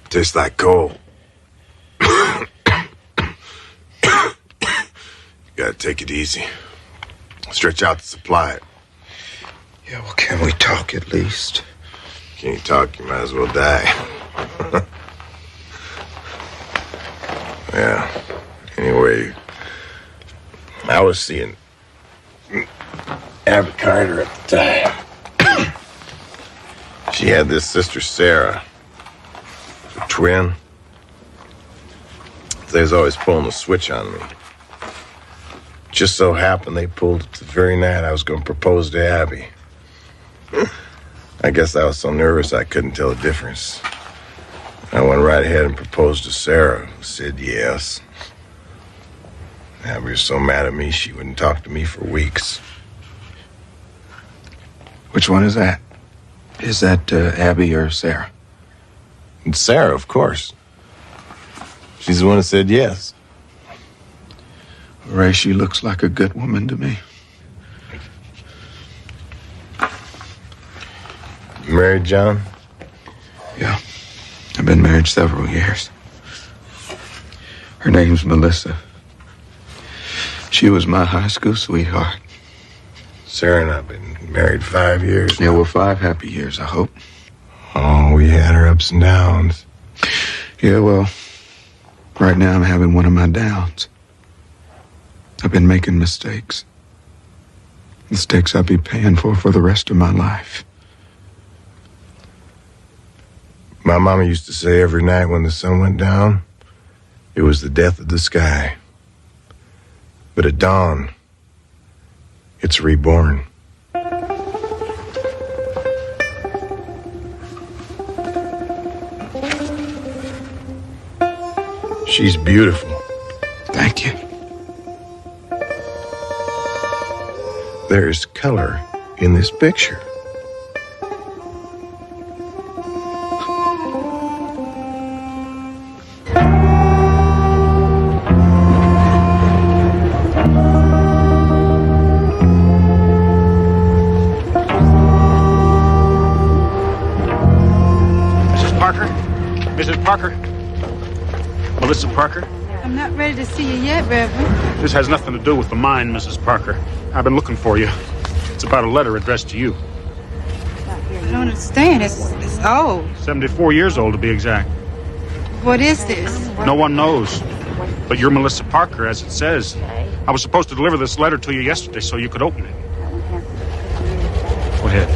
S14: Tastes like coal. You gotta take it easy. Stretch out the supply.
S24: Yeah, well, can we talk at least?
S14: Can't talk, you might as well die. Yeah. Anyway, I was seeing Abby Carter at the time. She had this sister, Sarah. A twin. They was always pulling the switch on me. Just so happened they pulled it the very night I was going to propose to Abby. I guess I was so nervous I couldn't tell the difference. I went right ahead and proposed to Sarah, who said yes. Abby was so mad at me she wouldn't talk to me for weeks.
S24: Which one is that? Is that Abby or Sarah?
S14: It's Sarah, of course. She's the one that said yes.
S24: Ray, she looks like a good woman to me.
S14: You married, John?
S24: Yeah. I've been married several years. Her name's Melissa. She was my high school sweetheart.
S14: Sarah and I have been married 5 years.
S24: Yeah, well, 5 happy years, I hope.
S14: Oh, we had our ups and downs.
S24: Yeah, well, right now I'm having one of my downs. I've been making mistakes. Mistakes I'll be paying for the rest of my life.
S14: My mama used to say every night when the sun went down, it was the death of the sky. But at dawn, it's reborn. She's beautiful.
S24: Thank you.
S14: There's color in this picture.
S24: Mrs. Parker? Melissa Parker?
S4: I'm not ready to see you yet, Reverend.
S24: This has nothing to do with the mine, Mrs. Parker. I've been looking for you. It's about a letter addressed to you.
S4: I don't understand. It's old.
S24: 74 years old, to be exact.
S4: What is this?
S24: No one knows. But you're Melissa Parker, as it says. I was supposed to deliver this letter to you yesterday so you could open it. Go ahead.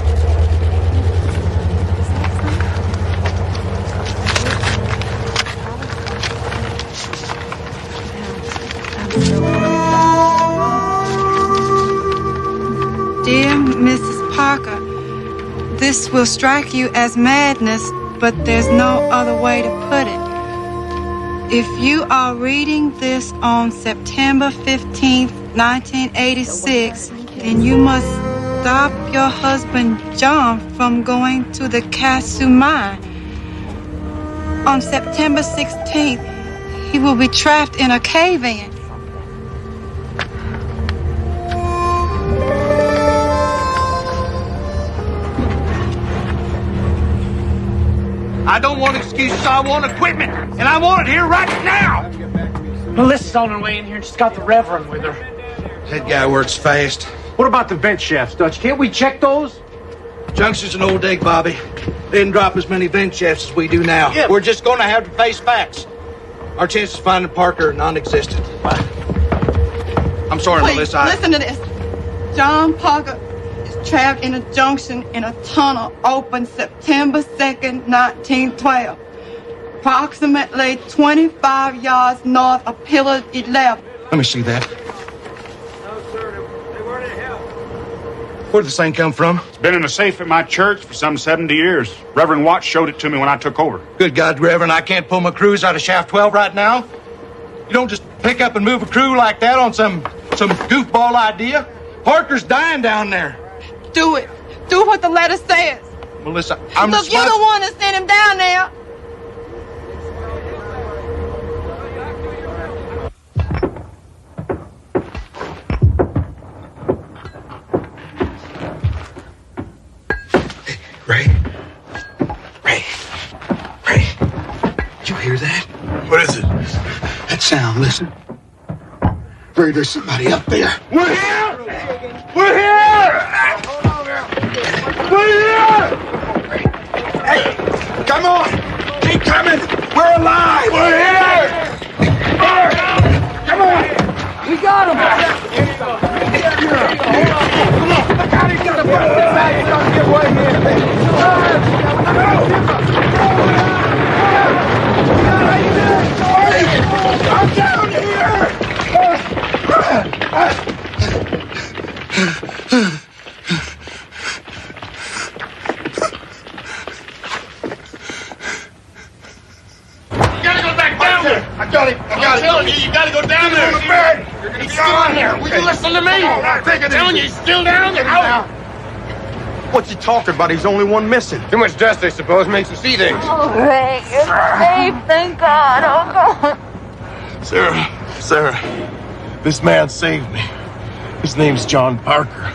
S4: Dear Mrs. Parker, this will strike you as madness, but there's no other way to put it. If you are reading this on September 15th, 1986, then you must stop your husband John from going to the Kasu mine. On September 16th, he will be trapped in a cave-in.
S12: I don't want excuses, I want equipment, and I want it here right now!
S2: Melissa's on her way in here and she's got the Reverend with her.
S12: That guy works fast.
S13: What about the vent shafts, Dutch? Can't we check those?
S12: Junction's an old egg, Bobby. They didn't drop as many vent shafts as we do now.
S13: Yeah.
S12: We're just gonna have to face facts. Our chances of finding Parker are non-existent. I'm sorry,
S4: Please,
S12: Melissa.
S4: listen to this. John Parker is trapped in a junction in a tunnel opened September 2nd, 1912. Approximately 25 yards north of Pillar 11.
S12: Let me see that. Where did this thing come from?
S24: It's been in a safe at my church for some 70 years. Reverend Watts showed it to me when I took over.
S12: Good God, Reverend, I can't pull my crews out of Shaft 12 right now. You don't just pick up and move a crew like that on some goofball idea. Parker's dying down there.
S4: Do it. Do what the letter says.
S12: Melissa, I'm
S4: Look, you're the one that sent him down there.
S12: Ray. Did you hear that?
S14: What is it?
S12: That sound, listen. Ray, there's somebody up there.
S14: We're here! We're here! We're here!
S12: Hey, come on! Keep coming! We're alive!
S14: We're here!
S12: Come on!
S2: We got him!
S12: Come on! Look out! He's got a foot back! He's gonna get away here! I'm down here!
S14: I got him. I'm telling you, you gotta go down there. You're gonna be on there. Will you listen to me? I'm telling you, he's still down there.
S12: What's he talking about? He's the only one missing.
S14: Too much dust, I suppose, makes him see things.
S8: Oh, Ray, you're safe, thank God. Oh, God.
S14: Sarah, this man saved me. His name's John Parker.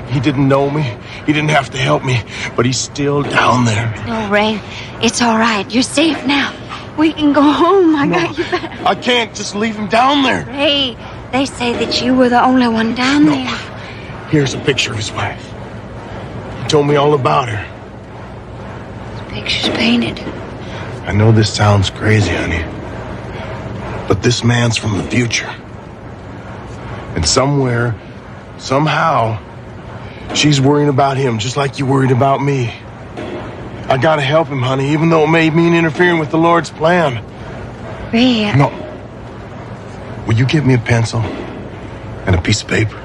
S14: He didn't know me. He didn't have to help me, but he's still down there.
S8: No, Ray, it's all right. You're safe now. We can go home. I got you back.
S14: I can't just leave him down there.
S8: Ray, they say that you were the only one down there.
S14: Here's a picture of his wife. He told me all about her.
S8: The picture's painted.
S14: I know this sounds crazy, honey, but this man's from the future. And somewhere, somehow, she's worrying about him just like you worried about me. I gotta help him, honey, even though it may mean interfering with the Lord's plan.
S8: Ray,
S14: No. Will you give me a pencil and a piece of paper?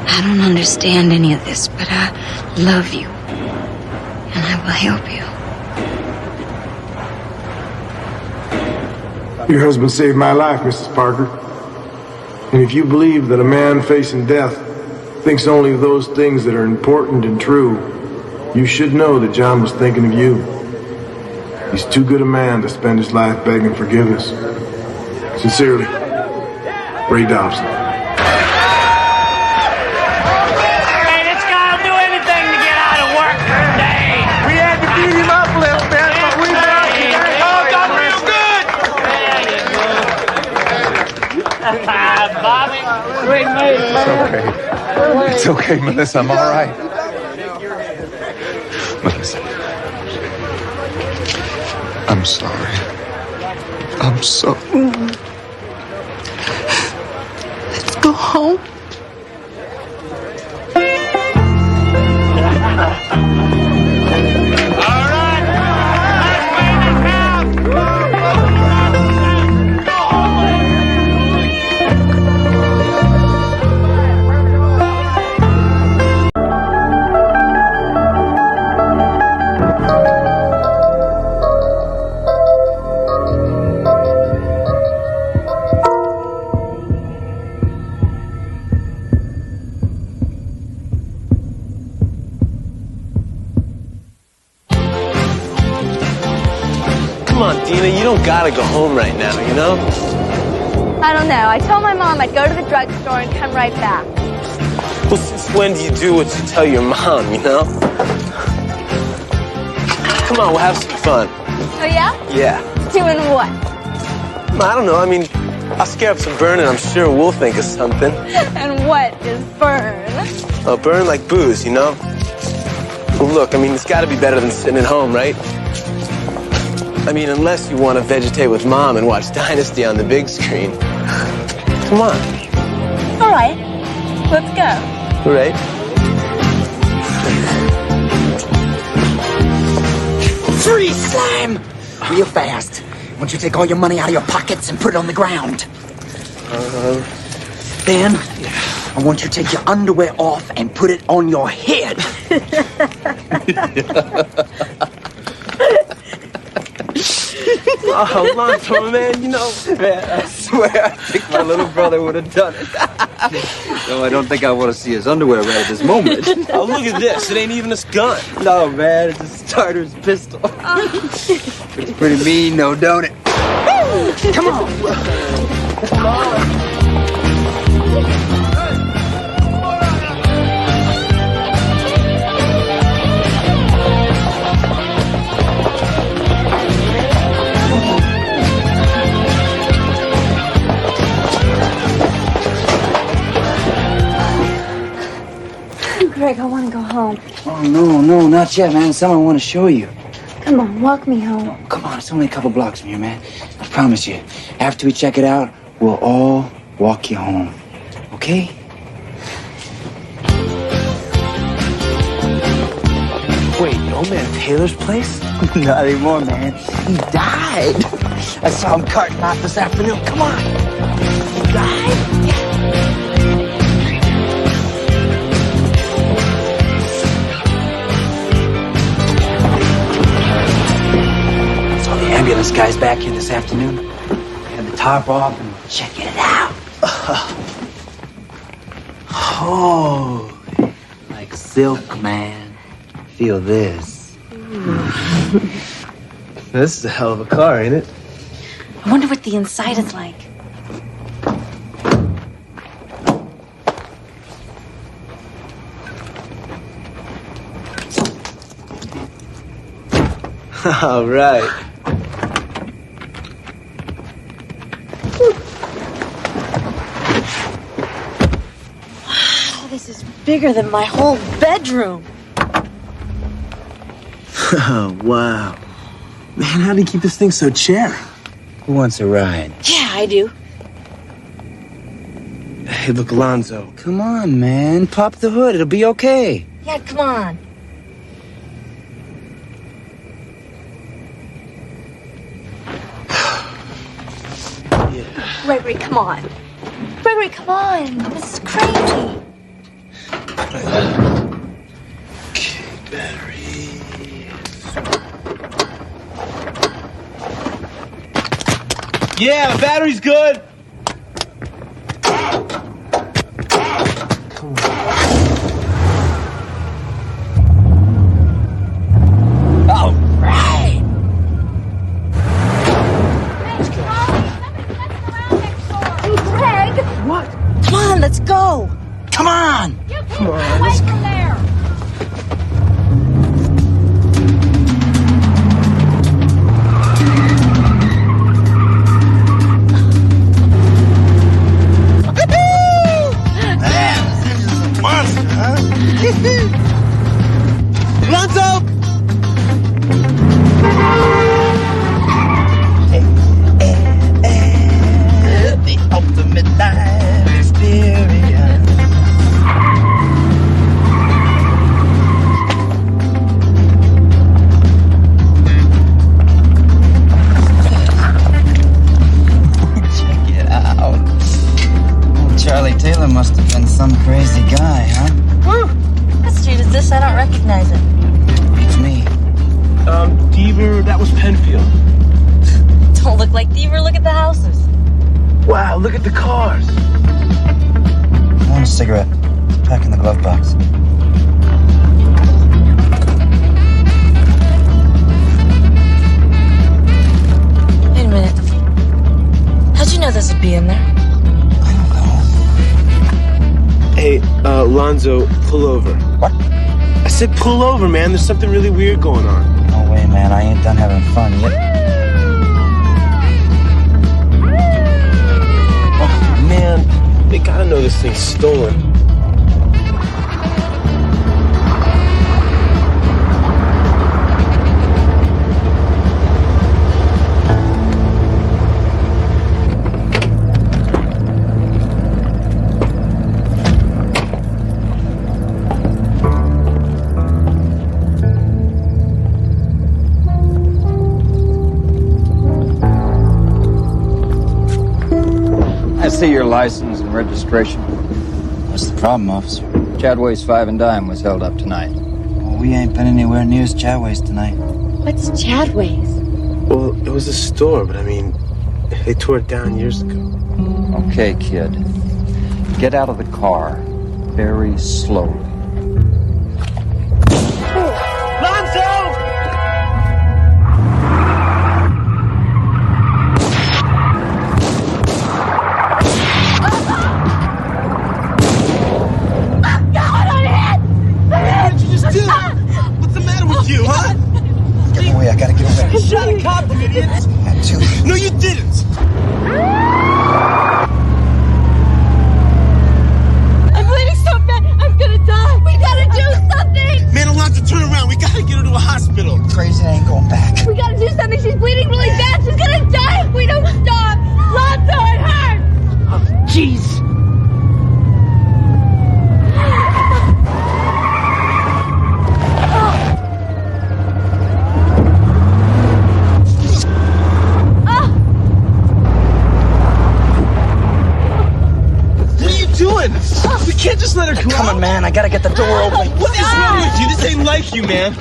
S8: I don't understand any of this, but I love you. And I will help you.
S13: Your husband saved my life, Mrs. Parker. And if you believe that a man facing death thinks only of those things that are important and true, you should know that John was thinking of you. He's too good a man to spend his life begging forgiveness. Sincerely, Ray Dobson.
S2: Hey, this guy'll do anything to get out of work for a day.
S12: We had to beat him up a little bit, but we got him. Oh, done real good!
S2: Bobby, great mate.
S16: It's okay, Melissa. I'm all right. Melissa. I'm sorry. I'm so...
S4: Let's go home.
S3: on, Dina, you don't gotta go home right now, you know?
S9: I don't know. I told my mom I'd go to the drugstore and come right back.
S3: Well, since when do you do what you tell your mom, you know? Come on, we'll have some fun.
S9: Oh, yeah?
S3: Yeah.
S9: Doing what?
S3: I don't know, I mean, I'll scare up some burn and I'm sure we'll think of something.
S9: And what is burn?
S3: Oh, burn like booze, you know? Well, look, I mean, it's gotta be better than sitting at home, right? I mean, unless you want to vegetate with Mom and watch Dynasty on the big screen. Come on.
S9: All right. Let's go.
S3: All right.
S17: Freeze, slime! Real fast. I want you to take all your money out of your pockets and put it on the ground. Then, I want you to take your underwear off and put it on your head.
S3: Oh, Lonzo, man, you know, man, I swear I think my little brother would have done it.
S20: No, I don't think I want to see his underwear right at this moment.
S3: Oh, look at this. It ain't even a gun.
S20: No, man, it's a starter's pistol. It's pretty mean, though, don't it?
S17: Come on.
S3: Come on.
S9: Greg, I want to go home.
S17: Oh, no, not yet, man. Something I want to show you.
S9: Come on, walk me home.
S17: Come on, it's only a couple blocks from here, man. I promise you. After we check it out, we'll all walk you home. Okay?
S3: Wait, old man Taylor's place?
S17: Not anymore, man. He died. I saw him carting out this afternoon. Come on. He died? The ambulance guy's back here this afternoon. Had the top off and checking it out. Oh, like silk, man. Feel this.
S3: This is a hell of a car, ain't it?
S9: I wonder what the inside is like.
S3: All right.
S9: Wow, this is bigger than my whole bedroom.
S3: Oh, wow. Man, how do you keep this thing so cherry?
S17: Who wants a ride?
S9: Yeah, I do.
S3: Hey, look, Alonzo.
S17: Come on, man. Pop the hood. It'll be okay.
S9: Yeah, come on. Gregory, come on. Gregory, come on. This is crazy.
S3: Okay, battery. Yeah, the battery's good. Come on.
S17: All right.
S9: Hey, Greg.
S3: What?
S9: Come on, let's go.
S17: Come on.
S3: Come on, let's go.
S9: There.
S3: Lonzo!
S17: The ultimate life experience. Check it out. Oh, Charlie Taylor must have been some crazy guy, huh?
S9: Woo! What street is this? I don't recognize it.
S17: It's me.
S3: Deaver, that was Penfield.
S9: Don't look like Deaver. Look at the houses.
S3: Wow, look at the cars.
S17: I want a cigarette. Pack in the glove box.
S3: Lonzo, pull over.
S23: What?
S3: I said pull over, man. There's something really weird going on.
S23: No way, man. I ain't done having fun yet.
S3: Oh, man. They gotta know this thing's stolen.
S5: I see your license and registration.
S23: What's the problem, officer?
S5: Chadway's 5 and Dime was held up tonight.
S23: Well, we ain't been anywhere near as Chadway's tonight.
S9: What's Chadway's?
S3: Well, it was a store, but I mean, they tore it down years ago.
S5: Okay, kid. Get out of the car very slowly.
S23: I gotta get away.
S3: You shot a cop, you idiots!
S23: Had to.
S3: No, you didn't!
S9: I'm bleeding so bad, I'm gonna die. We gotta do something.
S3: Man, Alonzo, turn around. We gotta get her to a hospital.
S23: Crazy, I ain't going back.
S9: We gotta do something. She's bleeding really bad. She's gonna die if we don't stop. Lonzo, it hurts.
S2: Oh, jeez.
S3: We can't just let her go.
S23: Come on, man. I gotta get the door open.
S3: What is wrong with you? This ain't like you, man.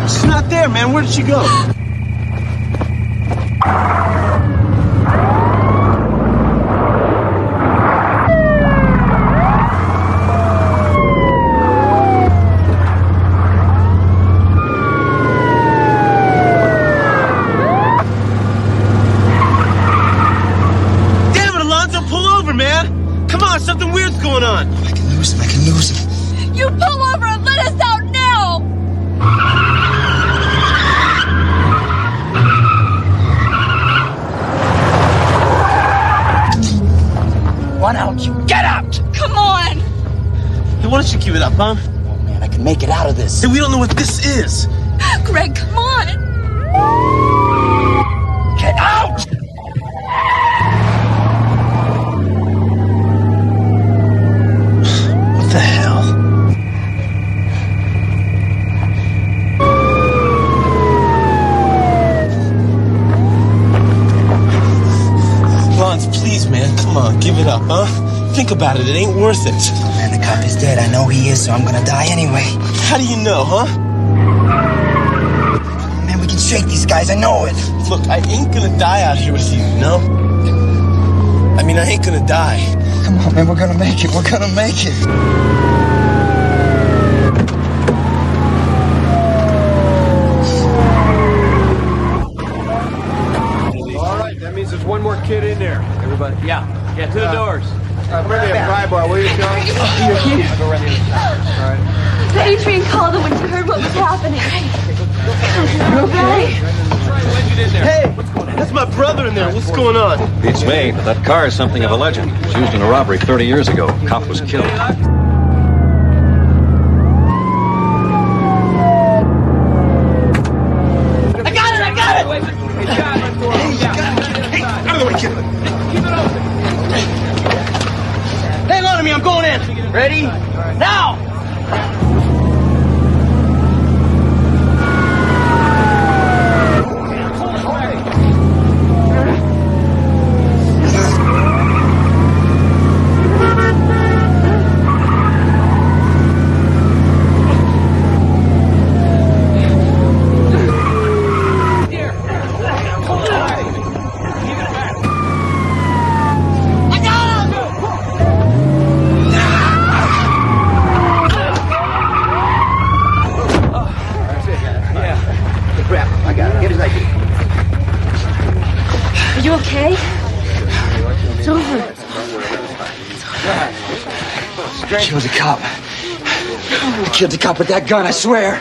S3: She's not there, man. Where did she go? Something weird's going on.
S23: I can lose him. I can lose him.
S9: You pull over and let us out now.
S23: Why don't you get out?
S9: Come on.
S3: Hey, why don't you give it up, huh?
S23: Oh, man, I can make it out of this.
S3: Hey, we don't know what this is.
S9: Greg, come on.
S23: Get out!
S3: What the hell? Lance, please, man, come on, give it up, huh? Think about it, it ain't worth it.
S23: Oh, man, the cop is dead. I know he is, so I'm gonna die anyway.
S3: How do you know, huh?
S23: Man, we can shake these guys, I know it.
S3: Look, I ain't gonna die out here with you, you know? I mean, I ain't gonna die.
S23: Come on, man, we're gonna make it. We're gonna make it.
S13: All right, that means there's one more kid in there. Everybody.
S2: Yeah, to the doors.
S13: Bring me a pry bar, will you, John?
S2: You okay? I'll go around the other side. All right.
S9: Adrian called her when she heard what was happening. You okay?
S3: Hey, that's my brother in there. What's going on?
S6: Beats me, but that car is something of a legend. It was used in a robbery 30 years ago. Cop was killed.
S3: I got it!
S13: Hey, out of the way, kid.
S3: Hang on to me, I'm going in. Ready? Now!
S9: It's over.
S17: I killed a cop. I killed a cop with that gun, I swear.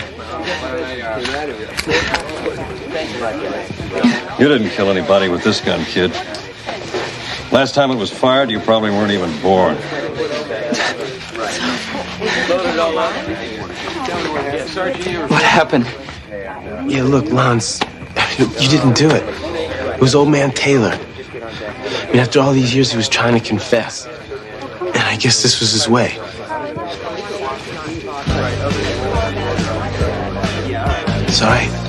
S6: You didn't kill anybody with this gun, kid. Last time it was fired, you probably weren't even born.
S17: What happened?
S3: Yeah, look, Lance, you didn't do it. It was old man Taylor. I mean, after all these years, he was trying to confess. And I guess this was his way. It's all right.